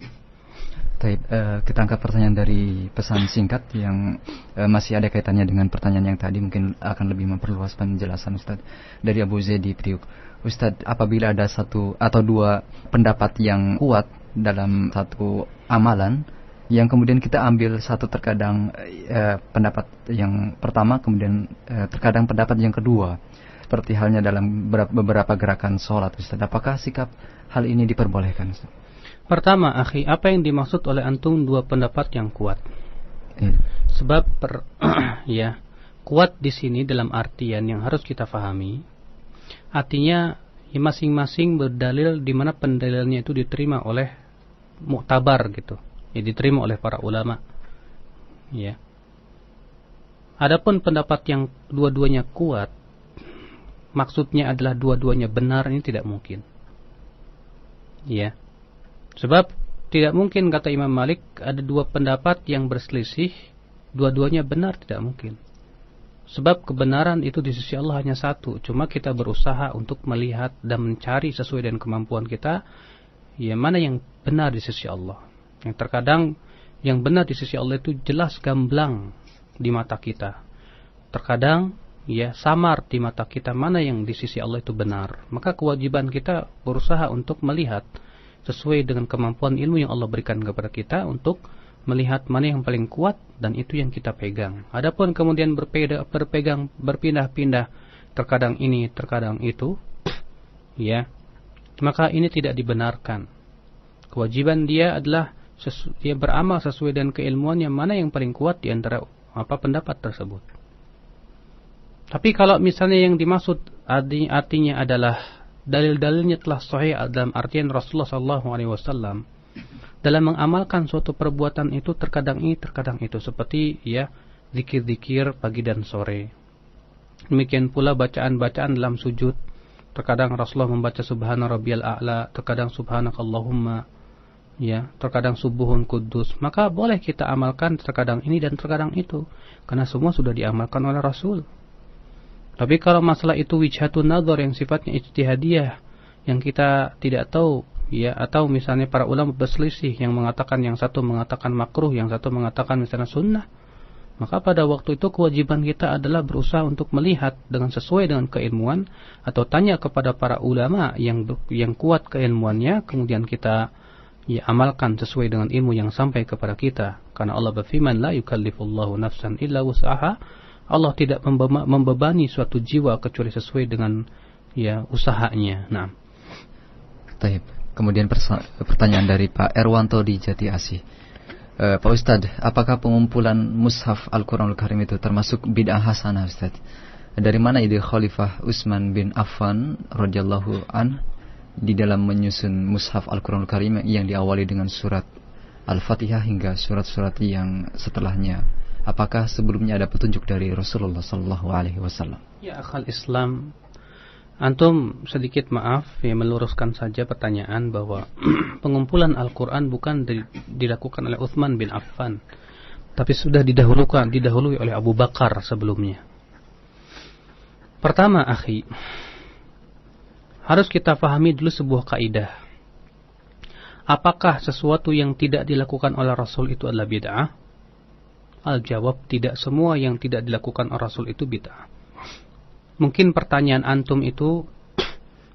kita angkat pertanyaan dari pesan singkat yang masih ada kaitannya dengan pertanyaan yang tadi, mungkin akan lebih memperluas penjelasan Ustaz. Dari Abu Zaidi Priuk. Ustaz, apabila ada satu atau dua pendapat yang kuat dalam satu amalan, yang kemudian kita ambil satu terkadang pendapat yang pertama, kemudian terkadang pendapat yang kedua, seperti halnya dalam beberapa gerakan sholat, Ustaz, apakah sikap hal ini diperbolehkan, Ustaz? Pertama, akhi, apa yang dimaksud oleh antum dua pendapat yang kuat? Sebab kuat di sini dalam artian yang harus kita pahami, artinya ya masing-masing berdalil di mana pendalilnya itu diterima oleh muktabar gitu, ya diterima oleh para ulama. Ya. Adapun pendapat yang dua-duanya kuat, maksudnya adalah dua-duanya benar, ini tidak mungkin. Ya. Sebab tidak mungkin kata Imam Malik ada dua pendapat yang berselisih, dua-duanya benar, tidak mungkin. Sebab kebenaran itu di sisi Allah hanya satu. Cuma kita berusaha untuk melihat dan mencari sesuai dengan kemampuan kita, ya mana yang benar di sisi Allah. Yang terkadang yang benar di sisi Allah itu jelas gamblang di mata kita. Terkadang ya samar di mata kita mana yang di sisi Allah itu benar. Maka kewajiban kita berusaha untuk melihat sesuai dengan kemampuan ilmu yang Allah berikan kepada kita untuk melihat mana yang paling kuat dan itu yang kita pegang. Adapun kemudian berpindah-pindah terkadang ini, terkadang itu, ya, maka ini tidak dibenarkan. Kewajiban dia adalah dia beramal sesuai dengan keilmuan yang mana yang paling kuat di antara pendapat tersebut. Tapi kalau misalnya yang dimaksud artinya adalah dalil-dalilnya telah sahih dalam artian Rasulullah SAW dalam mengamalkan suatu perbuatan itu terkadang ini, terkadang itu, seperti ya zikir-zikir pagi dan sore. Demikian pula bacaan-bacaan dalam sujud. Terkadang Rasulullah membaca Subhana Rabbiyal A'la, terkadang Subhanakallahumma, ya, terkadang Subuhun Kudus. Maka boleh kita amalkan terkadang ini dan terkadang itu, karena semua sudah diamalkan oleh Rasul. Tapi kalau masalah itu wijhatun nadhar yang sifatnya ijtihadiyah, yang kita tidak tahu, ya, atau misalnya para ulama berselisih, yang mengatakan yang satu mengatakan makruh, yang satu mengatakan misalnya sunnah, maka pada waktu itu kewajiban kita adalah berusaha untuk melihat dengan sesuai dengan keilmuan, atau tanya kepada para ulama yang kuat keilmuannya, kemudian kita ya amalkan sesuai dengan ilmu yang sampai kepada kita. Karena Allah berfirman, la yukallifullahu nafsan illa wus'aha. Allah tidak membebani suatu jiwa kecuali sesuai dengan ya usahanya. Nah. Baik. Kemudian pertanyaan dari Pak Erwanto di Jati Asih. Pak Ustadz, apakah pengumpulan mushaf Al-Quranul Karim itu termasuk bid'ah hasanah, Ustadz? Dari mana ide Khalifah Utsman bin Affan radhiyallahu an di dalam menyusun mushaf Al-Quranul Karim yang diawali dengan surat Al-Fatihah hingga surat-surat yang setelahnya? Apakah sebelumnya ada petunjuk dari Rasulullah sallallahu alaihi wasallam? Ya, akhal Islam, antum sedikit maaf ya meluruskan saja pertanyaan bahwa pengumpulan Al-Quran bukan dilakukan oleh Utsman bin Affan, tapi sudah didahului oleh Abu Bakar sebelumnya. Pertama, akhi, harus kita pahami dulu sebuah kaidah. Apakah sesuatu yang tidak dilakukan oleh Rasul itu adalah bid'ah? Al-jawab, tidak semua yang tidak dilakukan oleh Rasul itu bid'ah. Mungkin pertanyaan antum itu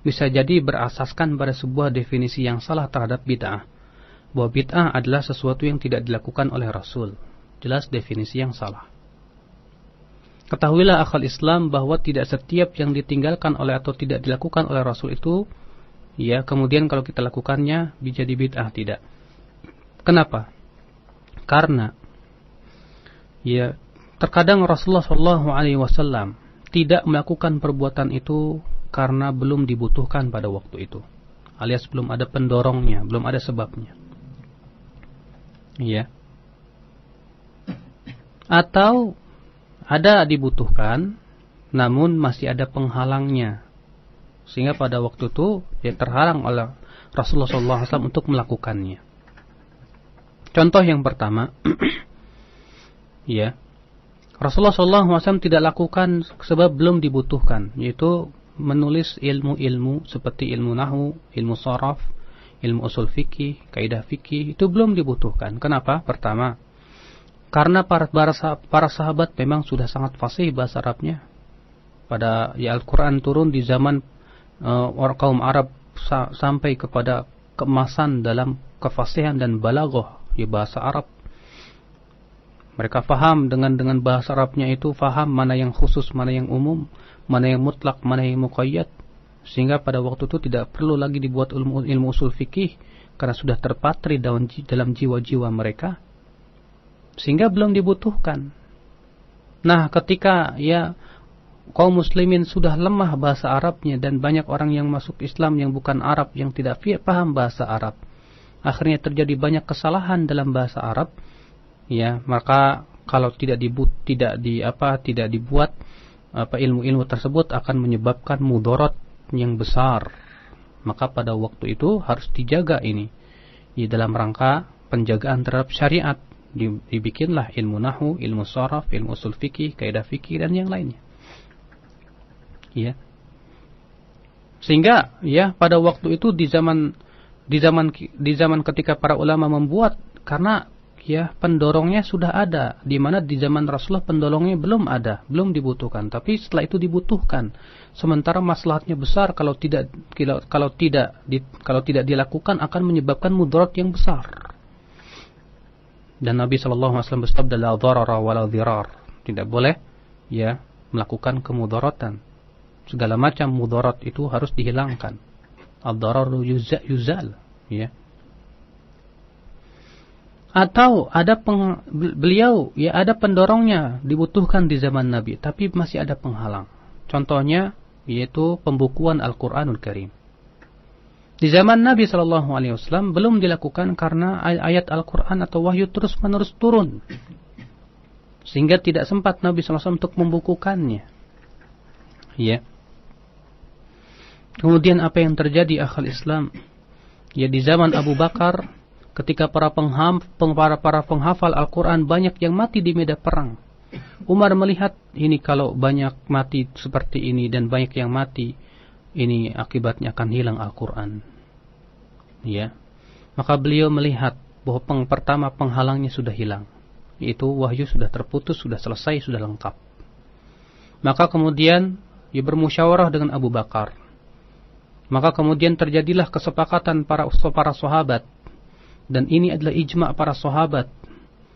bisa jadi berasaskan pada sebuah definisi yang salah terhadap bid'ah. Bahwa bid'ah adalah sesuatu yang tidak dilakukan oleh Rasul. Jelas definisi yang salah. Ketahuilah akal Islam bahwa tidak setiap yang ditinggalkan oleh atau tidak dilakukan oleh Rasul itu, ya kemudian kalau kita lakukannya menjadi bid'ah, tidak. Kenapa? Karena ya terkadang Rasulullah SAW tidak melakukan perbuatan itu karena belum dibutuhkan pada waktu itu, alias belum ada pendorongnya, belum ada sebabnya, ya. Atau ada dibutuhkan, namun masih ada penghalangnya, sehingga pada waktu itu dia terhalang oleh Rasulullah SAW untuk melakukannya. Contoh yang pertama, ya, Rasulullah SAW tidak lakukan sebab belum dibutuhkan, yaitu menulis ilmu-ilmu seperti ilmu nahwu, ilmu sharaf, ilmu usul fikih, kaidah fikih, itu belum dibutuhkan. Kenapa? Pertama, karena para sahabat memang sudah sangat fasih bahasa Arabnya. Pada ya Al-Quran turun di zaman kaum Arab sampai kepada keemasan dalam kefasihan dan balaghah di bahasa Arab. Mereka faham dengan bahasa Arabnya itu, faham mana yang khusus, mana yang umum, mana yang mutlak, mana yang muqayyad. Sehingga pada waktu itu tidak perlu lagi dibuat ilmu usul fikih, karena sudah terpatri dalam jiwa-jiwa mereka. Sehingga belum dibutuhkan. Nah, ketika ya kaum muslimin sudah lemah bahasa Arabnya dan banyak orang yang masuk Islam yang bukan Arab, yang tidak paham bahasa Arab, akhirnya terjadi banyak kesalahan dalam bahasa Arab, ya, maka kalau tidak dibuat ilmu-ilmu tersebut akan menyebabkan mudarat yang besar. Maka pada waktu itu harus dijaga ini, ya, dalam rangka penjagaan terhadap syariat. Dibikinlah ilmu nahwu, ilmu sharaf, ilmu usul fikih, kaidah fikih dan yang lainnya. Ya. Sehingga ya pada waktu itu di zaman ketika para ulama membuat, karena ya pendorongnya sudah ada, di mana di zaman Rasulullah pendorongnya belum ada, belum dibutuhkan, tapi setelah itu dibutuhkan. Sementara maslahatnya besar, kalau tidak dilakukan akan menyebabkan mudarat yang besar. Dan Nabi SAW bersabda, la dharara wa la dhirar, tidak boleh ya melakukan kemudaratan. Segala macam mudarat itu harus dihilangkan. Ad-dhararu yuzal, ya. Atau ada beliau ya ada pendorongnya dibutuhkan di zaman Nabi, tapi masih ada penghalang. Contohnya yaitu pembukuan Al-Qur'anul Karim. Di zaman Nabi SAW belum dilakukan karena ayat Al-Quran atau wahyu terus-menerus turun, sehingga tidak sempat Nabi SAW untuk membukukannya. Ya. Kemudian apa yang terjadi akhal Islam? Ya, di zaman Abu Bakar, ketika para penghafal Al-Quran banyak yang mati di medan perang, Umar melihat ini kalau banyak mati seperti ini dan banyak yang mati, ini akibatnya akan hilang Al-Quran. Ya, maka beliau melihat bahwa pertama penghalangnya sudah hilang, yaitu wahyu sudah terputus, sudah selesai, sudah lengkap. Maka kemudian ia bermusyawarah dengan Abu Bakar. Maka kemudian terjadilah kesepakatan para sahabat, dan ini adalah ijma' para sahabat.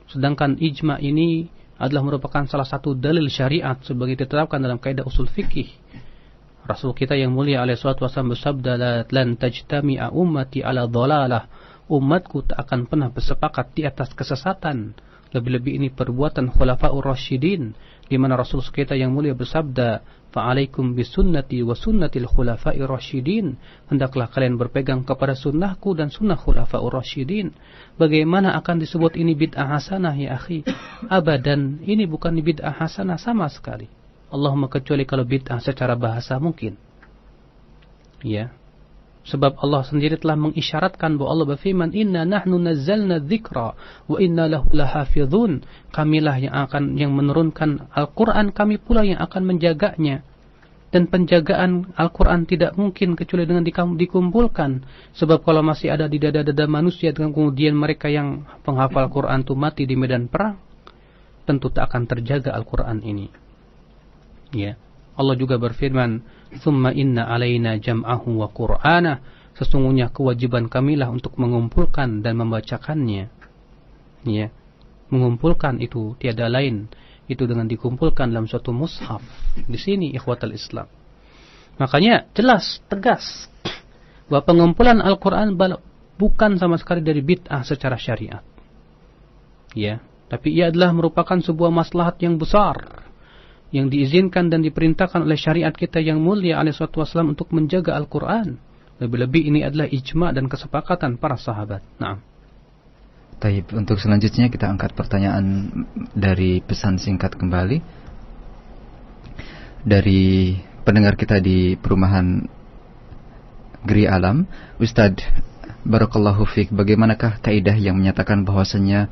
Sedangkan ijma' ini adalah merupakan salah satu dalil syariat sebagai ditetapkan dalam kaidah usul fikih. Rasul kita yang mulia alaihi salatu wasallam bersabda, lan tajtami'a ummati ala dhalalah, umatku tak akan pernah bersepakat di atas kesesatan. Lebih-lebih ini perbuatan khulafaur rasyidin, di mana Rasul kita yang mulia bersabda, fa'alaikum bisunnati wa sunnatil khulafair rasyidin, hendaklah kalian berpegang kepada sunnahku dan sunnah khulafaur rasyidin. Bagaimana akan disebut ini bid'ah hasanah ya akhi? Abadan, ini bukan bid'ah hasanah sama sekali. Allahumma kecuali kalau bid'ah secara bahasa mungkin. Ya. Sebab Allah sendiri telah mengisyaratkan bahwa Allah berfirman, inna nahnu nazzalna dzikra wa inna lahu lahafizun. Kamilah yang menurunkan Al-Quran, kami pula yang akan menjaganya. Dan penjagaan Al-Quran tidak mungkin kecuali dengan dikumpulkan. Sebab kalau masih ada di dada-dada manusia, dengan kemudian mereka yang penghafal Quran itu mati di medan perang, tentu tak akan terjaga Al-Quran ini. Ya, Allah juga berfirman, "Tsumma inna alaina jam'ahu wa qur'ana." Sesungguhnya kewajiban kamilah untuk mengumpulkan dan membacakannya. Ya, mengumpulkan itu tiada lain itu dengan dikumpulkan dalam suatu mushaf. Di sini ikhwatal Islam. Makanya jelas, tegas bahwa pengumpulan Al-Qur'an bukan sama sekali dari bid'ah secara syariat. Ya, tapi ia adalah merupakan sebuah maslahat yang besar yang diizinkan dan diperintahkan oleh syariat kita yang mulia alaihi wasallam untuk menjaga Al-Quran. Lebih-lebih ini adalah ijma' dan kesepakatan para sahabat. Naam. Taib, untuk selanjutnya kita angkat pertanyaan dari pesan singkat kembali dari pendengar kita di perumahan Gri Alam. Ustadz, barakallahu fiik, bagaimanakah kaidah yang menyatakan bahwasanya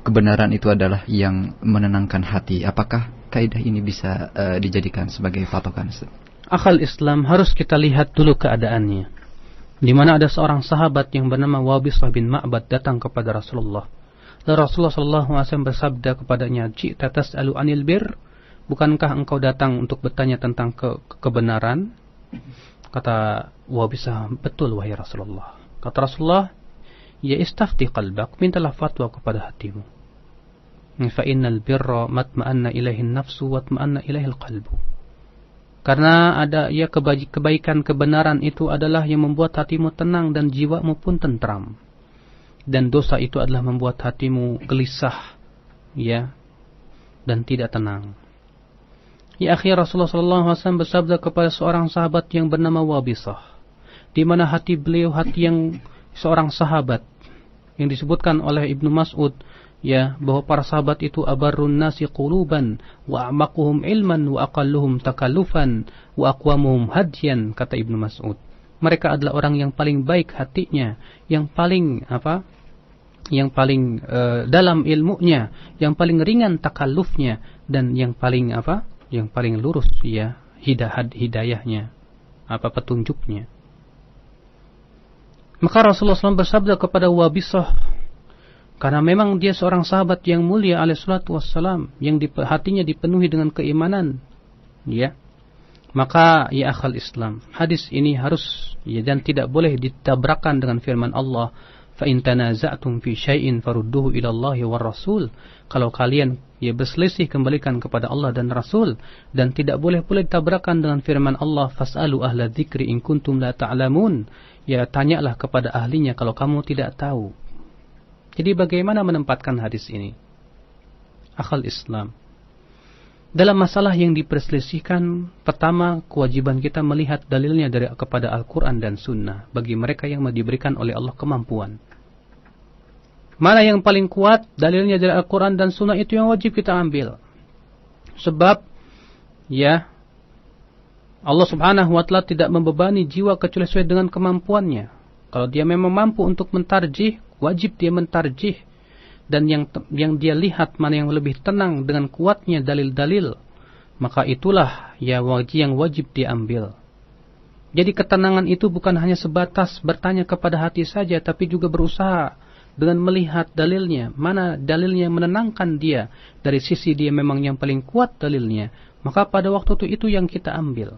kebenaran itu adalah yang menenangkan hati? Apakah kaidah ini bisa dijadikan sebagai patokan? Akal Islam harus kita lihat dulu keadaannya. Di mana ada seorang sahabat yang bernama Wabisah bin Ma'bad datang kepada Rasulullah. Lalu Rasulullah SAW bersabda kepadanya, "Ji'ta tas'alu 'anil bir?" Bukankah engkau datang untuk bertanya tentang kebenaran? Kata Wabisah, "Betul wahai Rasulullah." Kata Rasulullah, "Ya istafti qalbak, mintalah fatwa kepada hatimu. Fa innal birra matma'anna ilaihi an-nafsu wa matma'anna ilaihi al-qalbu." Karena ada ya kebaikan kebenaran itu adalah yang membuat hatimu tenang dan jiwamu pun tentram. Dan dosa itu adalah membuat hatimu gelisah, ya, dan tidak tenang. Ya akhi, Rasulullah SAW bersabda kepada seorang sahabat yang bernama Wabisah, di mana hati beliau hati yang seorang sahabat, yang disebutkan oleh Ibnu Mas'ud, ya, bahwa para sahabat itu abarrun nasi quluban wa a'maquhum ilman wa aqalluhum takallufan wa aqwamuhum hadyan, kata Ibnu Mas'ud. Mereka adalah orang yang paling baik hatinya, yang paling dalam ilmunya, yang paling ringan takallufnya, dan yang paling yang paling lurus, ya, hidayahnya, petunjuknya. Maka Rasulullah SAW bersabda kepada Wabisah, karena memang dia seorang sahabat yang mulia alaihissalatu wassalam, yang hatinya dipenuhi dengan keimanan, ya. Maka ya akhal Islam, hadis ini harus, ya, dan tidak boleh ditabrakan dengan firman Allah, fa in tanaza'tum fi syai'in farudduhu ila Allahi war Rasul. Kalau kalian, ya, berselisih, kembalikan kepada Allah dan Rasul. Dan tidak boleh pula ditabrakan dengan firman Allah, fas'alu ahla dzikri in kuntum la ta'lamun. Ya, tanyalah kepada ahlinya kalau kamu tidak tahu. Jadi bagaimana menempatkan hadis ini? Akhal Islam, dalam masalah yang diperselisihkan, pertama kewajiban kita melihat dalilnya kepada Al-Quran dan Sunnah bagi mereka yang diberikan oleh Allah kemampuan. Mana yang paling kuat dalilnya dari Al-Quran dan Sunnah, itu yang wajib kita ambil. Sebab, ya, Allah Subhanahu wa Ta'ala tidak membebani jiwa kecuali sesuai dengan kemampuannya. Kalau dia memang mampu untuk mentarjih, wajib dia mentarjih. Dan yang dia lihat mana yang lebih tenang dengan kuatnya dalil-dalil, maka itulah yang wajib diambil. Jadi ketenangan itu bukan hanya sebatas bertanya kepada hati saja, tapi juga berusaha dengan melihat dalilnya, mana dalilnya yang menenangkan dia. Dari sisi dia memang yang paling kuat dalilnya, maka pada waktu itu yang kita ambil.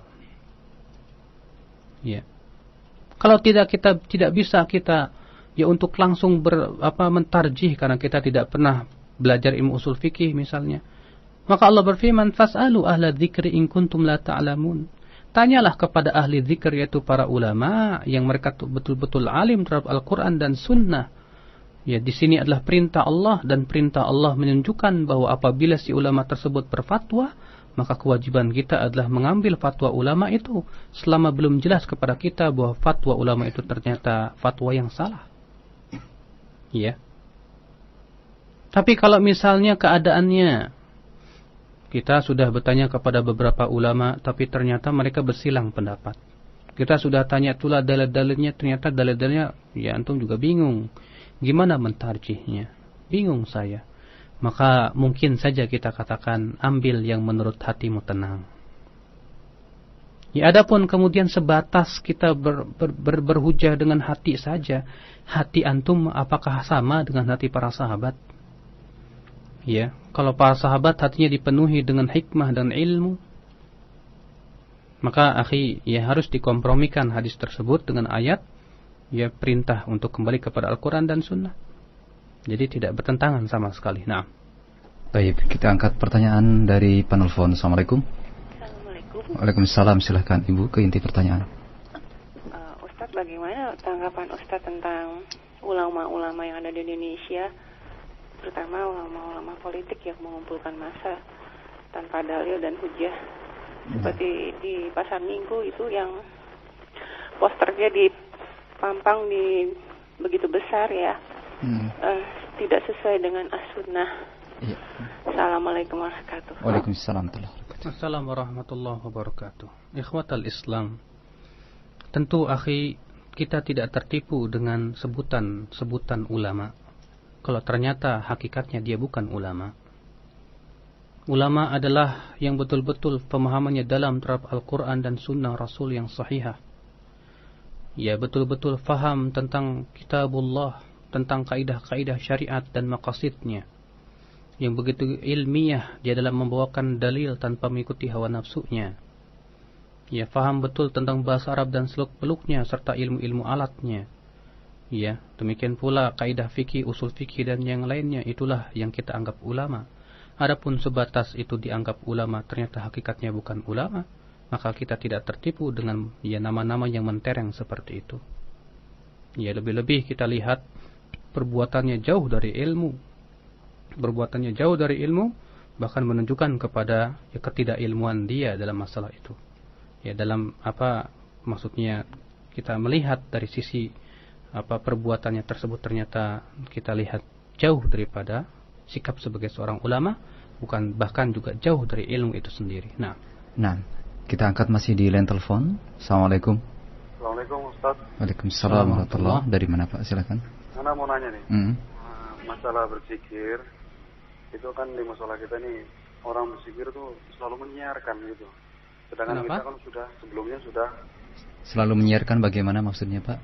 Ya. Kalau tidak bisa kita, ya, untuk langsung mentarjih karena kita tidak pernah belajar ilmu usul fikih misalnya. Maka Allah berfirman, fas'alu ahla dzikri in kuntum la ta'lamun. Tanyalah kepada ahli zikr, yaitu para ulama yang mereka betul-betul alim terhadap Al-Quran dan Sunnah. Ya, di sini adalah perintah Allah, dan perintah Allah menunjukkan bahwa apabila si ulama tersebut berfatwa, maka kewajiban kita adalah mengambil fatwa ulama itu selama belum jelas kepada kita bahwa fatwa ulama itu ternyata fatwa yang salah. Ya. Tapi kalau misalnya keadaannya kita sudah bertanya kepada beberapa ulama, tapi ternyata mereka bersilang pendapat. Kita sudah tanya itulah dalil-dalilnya, ternyata dalil-dalilnya, ya, antum juga bingung. Gimana mentarjihnya? Bingung saya. Maka mungkin saja kita katakan, ambil yang menurut hatimu tenang. Ya, adapun kemudian sebatas kita berhujah dengan hati saja, hati antum apakah sama dengan hati para sahabat? Ya, kalau para sahabat hatinya dipenuhi dengan hikmah dan ilmu, maka akhi, ya, harus dikompromikan hadis tersebut dengan ayat, ya, perintah untuk kembali kepada Al-Quran dan Sunnah. Jadi tidak bertentangan sama sekali. Nah, baik, kita angkat pertanyaan dari penelpon. Assalamualaikum. Assalamualaikum. Waalaikumsalam. Silahkan Ibu ke inti pertanyaan. Ustadz, bagaimana tanggapan Ustadz tentang ulama-ulama yang ada di Indonesia, terutama ulama-ulama politik yang mengumpulkan massa tanpa dalil dan hujah, seperti di Pasar Minggu itu yang posternya dipampang di begitu besar, ya, tidak sesuai dengan as-sunnah. Iya. Assalamualaikum warahmatullahi wabarakatuh. Waalaikumsalam. Assalamualaikum warahmatullahi wabarakatuh. Ikhwatal Islam, tentu akhi, kita tidak tertipu dengan sebutan ulama kalau ternyata hakikatnya dia bukan ulama. Ulama adalah yang betul-betul pemahamannya dalam terhadap Al-Quran dan Sunnah Rasul yang sahihah. Ya, betul-betul faham tentang kitabullah, tentang kaidah-kaidah syariat dan maqasidnya. Yang begitu ilmiah dia dalam membawakan dalil tanpa mengikuti hawa nafsunya. Ya, faham betul tentang bahasa Arab dan seluk-beluknya serta ilmu-ilmu alatnya. Ya, demikian pula kaidah fikih, usul fikih dan yang lainnya, itulah yang kita anggap ulama. Adapun sebatas itu dianggap ulama, ternyata hakikatnya bukan ulama, maka kita tidak tertipu dengan, ya, nama-nama yang mentereng seperti itu. Ya, lebih-lebih kita lihat perbuatannya jauh dari ilmu. Perbuatannya jauh dari ilmu, bahkan menunjukkan kepada ketidakilmuan dia dalam masalah itu. Ya, dalam apa maksudnya, kita melihat dari sisi perbuatannya tersebut ternyata kita lihat jauh daripada sikap sebagai seorang ulama, bukan bahkan juga jauh dari ilmu itu sendiri. Nah, kita angkat masih di line telepon. Assalamualaikum. Assalamualaikum Ustaz. Waalaikumsalam warahmatullahi. Dari mana Pak? Silakan. Ana mau nanya nih. Masalah berzikir itu kan di masalah kita nih, orang berzikir tuh selalu menyiarkan gitu. Sedangkan kita kan sebelumnya sudah selalu menyiarkan. Bagaimana maksudnya Pak?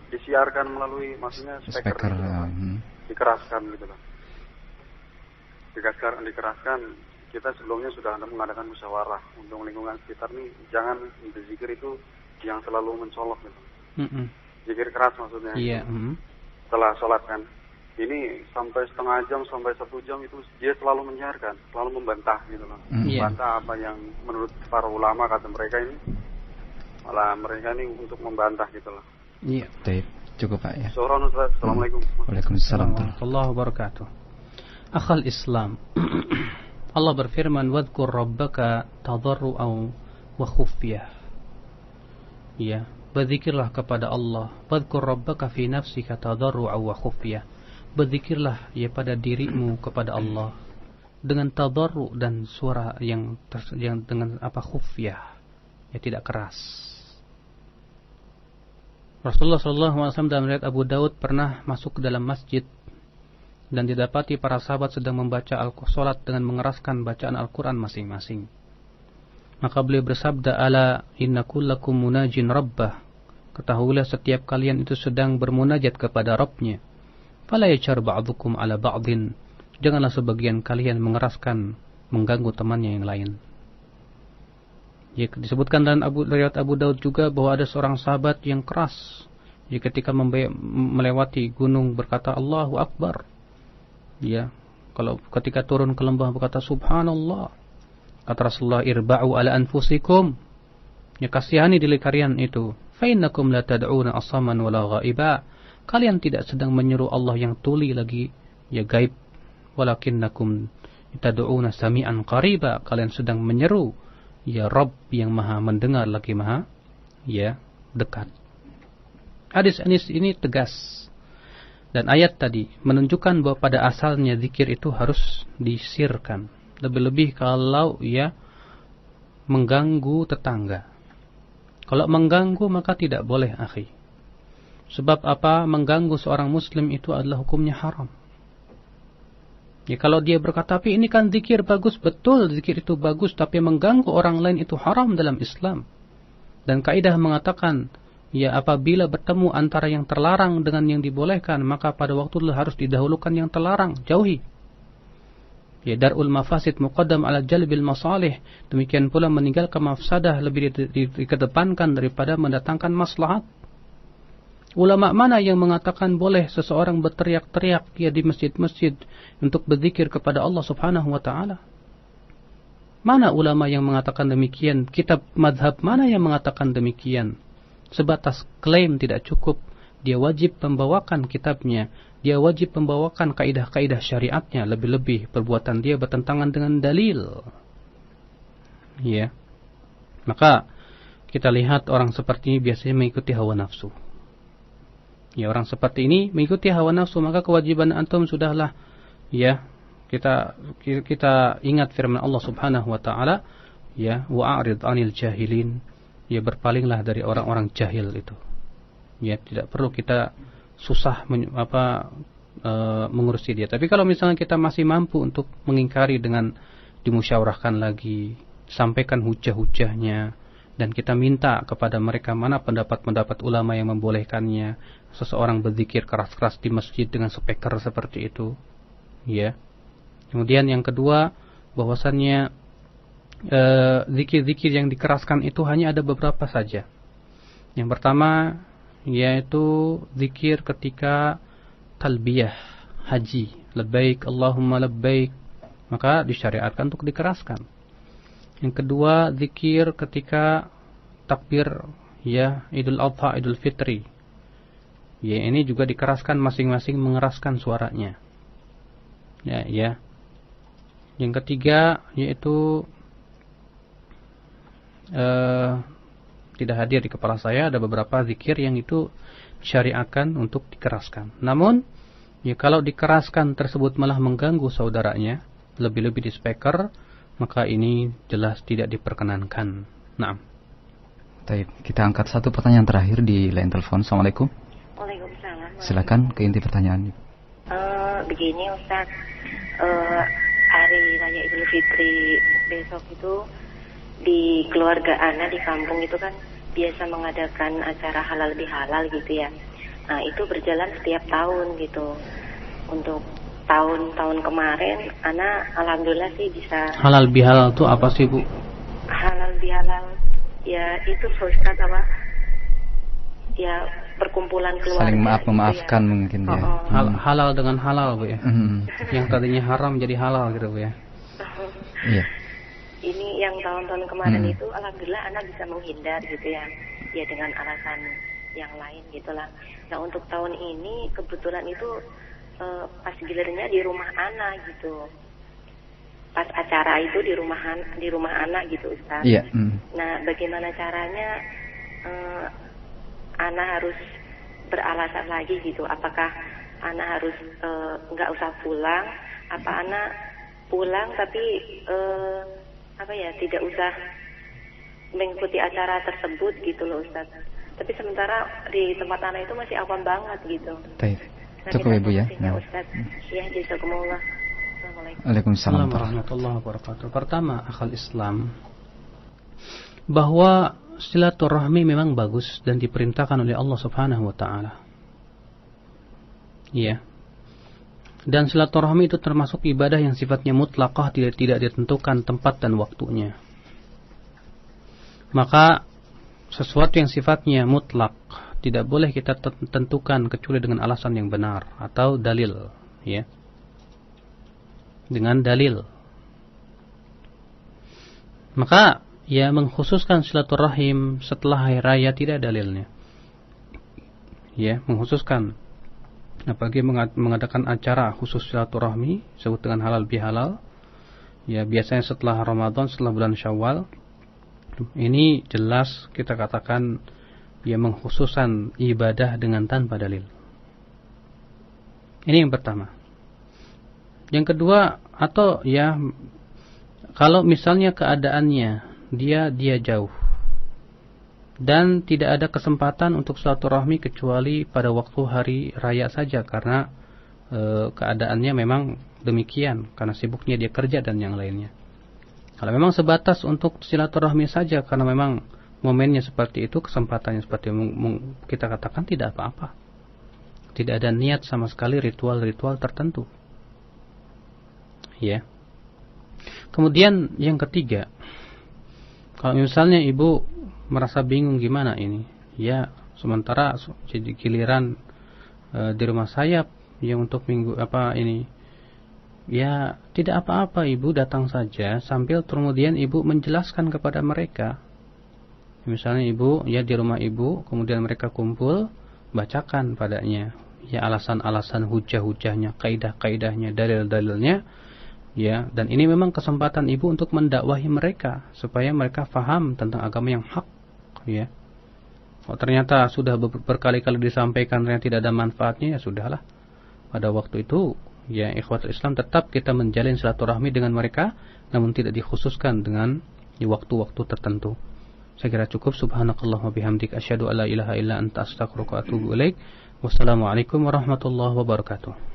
Disiarkan melalui maksudnya speaker gitu, dikeraskan gitu loh. Dikeraskan. Kita sebelumnya sudah mengadakan musyawarah untuk lingkungan sekitar nih, jangan berzikir itu yang selalu mencolok gitu. Zikir keras maksudnya. Iya. Setelah sholat kan. Ini sampai setengah jam sampai 1 jam itu dia selalu menyiarkan, selalu membantah gitu loh. Membantah apa yang menurut para ulama kata mereka ini, malah mereka ini untuk membantah gitu loh. Iya, baik. Cukup Pak ya. Assalamualaikum. Waalaikumsalam warahmatullahi wabarakatuh. Akhal Islam. Allah berfirman, "Wadhkur rabbaka tadarruan wa khufyah." Ya, berzikirlah kepada Allah. "Wadhkur rabbaka fi nafsika tadarruan wa khufyah." Berzikirlah ya pada dirimu kepada Allah dengan tadarru dan suara yang dengan khufyah, ya tidak keras. Rasulullah SAW dalam riwayat Abu Daud pernah masuk ke dalam masjid dan didapati para sahabat sedang membaca salat dengan mengeraskan bacaan Al-Quran masing-masing. Maka beliau bersabda, "Ala inna kullakum munajin rabbah." Ketahuilah setiap kalian itu sedang bermunajat kepada Rabbnya. Fala yachar ba'dukum ala ba'din. Janganlah sebagian kalian mengeraskan, mengganggu temannya yang lain. Ya, disebutkan dalam riwayat Abu Daud juga bahwa ada seorang sahabat yang keras. Ya, ketika melewati gunung berkata Allahu Akbar. Ya, kalau ketika turun ke lembah berkata Subhanallah. Kata Rasulullah, "Irba'u ala anfusikum." Ya, kasihani diri kalian itu. Fa innakum la tad'una asaman wala ghaiba. Kalian tidak sedang menyeru Allah yang tuli lagi ya gaib, walakinnakum tad'una sami'an qariba. Kalian sedang menyeru ya Rabb yang maha mendengar lagi maha ya dekat. Hadis ini tegas. Dan ayat tadi menunjukkan bahwa pada asalnya zikir itu harus disirkan. Lebih-lebih kalau ya mengganggu tetangga. Kalau mengganggu maka tidak boleh, akhi. Sebab apa? Mengganggu seorang muslim itu adalah hukumnya haram. Ya, kalau dia berkata, tapi ini kan zikir bagus, betul zikir itu bagus, tapi mengganggu orang lain itu haram dalam Islam. Dan kaidah mengatakan, ya apabila bertemu antara yang terlarang dengan yang dibolehkan, maka pada waktu itu harus didahulukan yang terlarang, jauhi. Ya, dar'ul mafasid muqaddam ala jalbil masalih. Demikian pula meninggalkan mafsadah lebih dikedepankan daripada mendatangkan maslahat. Ulama mana yang mengatakan boleh seseorang berteriak-teriak ya di masjid-masjid untuk berzikir kepada Allah Subhanahu wa taala? Mana ulama yang mengatakan demikian? Kitab madhab mana yang mengatakan demikian? Sebatas klaim tidak cukup. Dia wajib membawakan kitabnya. Dia wajib membawakan kaidah-kaidah syariatnya. Lebih-lebih perbuatan dia bertentangan dengan dalil. Ya. Maka kita lihat orang seperti ini biasanya mengikuti hawa nafsu. Ya, orang seperti ini mengikuti hawa nafsu, maka kewajiban antum sudahlah ya kita ingat firman Allah Subhanahu wa taala, ya wa'rid 'anil jahilin, ya berpalinglah dari orang-orang jahil itu. Ya, tidak perlu kita susah mengurusi dia. Tapi kalau misalnya kita masih mampu untuk mengingkari dengan dimusyawarahkan lagi, sampaikan hujah-hujahnya, dan kita minta kepada mereka mana pendapat-pendapat ulama yang membolehkannya seseorang berzikir keras-keras di masjid dengan speaker seperti itu, ya. Kemudian yang kedua, bahwasannya zikir-zikir yang dikeraskan itu hanya ada beberapa saja. Yang pertama yaitu zikir ketika talbiyah haji, labbaik Allahumma labbaik, maka disyariatkan untuk dikeraskan. Yang kedua, zikir ketika takbir ya Idul Adha, Idul Fitri. Ya, ini juga dikeraskan, masing-masing mengeraskan suaranya. Ya. Yang ketiga yaitu tidak hadir di kepala saya, ada beberapa zikir yang itu syariatkan untuk dikeraskan. Namun ya kalau dikeraskan tersebut malah mengganggu saudaranya, lebih-lebih di speaker, maka ini jelas tidak diperkenankan. Nah, baik, kita angkat satu pertanyaan terakhir di line telepon. Assalamualaikum. Waalaikumsalam. Silakan ke inti pertanyaan. Begini Ustaz, hari raya Idul Fitri besok itu di keluarga Ana di kampung itu kan biasa mengadakan acara halal bihalal gitu ya. Nah itu berjalan setiap tahun gitu. Untuk tahun-tahun kemarin Ana alhamdulillah sih bisa. Halal bihalal itu apa sih Bu? Halal bihalal ya itu Ustaz apa? Ya perkumpulan keluarga. Saling memaafkan gitu ya. Mungkin ya. Halal dengan halal Bu ya. Yang tadinya haram jadi halal gitu Bu ya. Iya. Ini yang tahun-tahun kemarin itu alhamdulillah Ana bisa menghindar gitu ya. Ya dengan alasan yang lain gitulah. Nah untuk tahun ini kebetulan itu pas gilirannya di rumah Ana gitu. Pas acara itu di rumah Ana gitu Ustaz. Iya. Nah bagaimana caranya Ana harus beralasan lagi gitu. Apakah Ana harus nggak usah pulang? Apa Ana pulang tapi tidak usah mengikuti acara tersebut gitu loh Ustaz. Tapi sementara di tempat Ana itu masih awam banget gitu. Baik. Cukup Ibu ya. Ustaz. Ya, jazakumullah. Assalamualaikum. Waalaikumsalam warahmatullahi wabarakatuh. Pertama, akal Islam bahwa silaturahmi memang bagus dan diperintahkan oleh Allah Subhanahu wa taala. Iya. Dan silaturahmi itu termasuk ibadah yang sifatnya mutlaqah, tidak ditentukan tempat dan waktunya. Maka sesuatu yang sifatnya mutlak tidak boleh kita tentukan kecuali dengan alasan yang benar atau dalil, ya. Dengan dalil. Maka ya mengkhususkan silaturahim setelah hari raya tidak dalilnya. Ya, mengkhususkan apalagi mengadakan acara khusus silaturahmi disebut dengan halal bihalal. Ya, biasanya setelah Ramadan, setelah bulan Syawal. Ini jelas kita katakan ya mengkhususkan ibadah dengan tanpa dalil. Ini yang pertama. Yang kedua, atau ya kalau misalnya keadaannya dia jauh dan tidak ada kesempatan untuk silaturahmi kecuali pada waktu hari raya saja karena keadaannya memang demikian, karena sibuknya dia kerja dan yang lainnya. Kalau memang sebatas untuk silaturahmi saja karena memang momennya seperti itu, kesempatannya seperti kita katakan tidak apa-apa. Tidak ada niat sama sekali ritual-ritual tertentu. Ya. Kemudian yang ketiga, kalau misalnya ibu merasa bingung gimana ini, ya sementara jadi giliran di rumah saya yang untuk minggu ini, ya tidak apa-apa ibu datang saja sambil kemudian ibu menjelaskan kepada mereka. Misalnya ibu ya di rumah ibu, kemudian mereka kumpul, bacakan padanya ya alasan-alasan hujah-hujahnya, kaidah-kaidahnya, dalil-dalilnya. Ya, dan ini memang kesempatan ibu untuk mendakwahi mereka supaya mereka faham tentang agama yang hak, ya. Kalau ternyata sudah berkali-kali disampaikan ternyata tidak ada manfaatnya, ya sudahlah. Pada waktu itu, ya ikhwatul Islam tetap kita menjalin silaturahmi dengan mereka, namun tidak dikhususkan dengan di waktu-waktu tertentu. Saya kira cukup. Subhanakallahumma bihamdika asyhadu alla ilaha illa anta astaghfiruka wa atubu ilaik. Wassalamualaikum warahmatullahi wabarakatuh.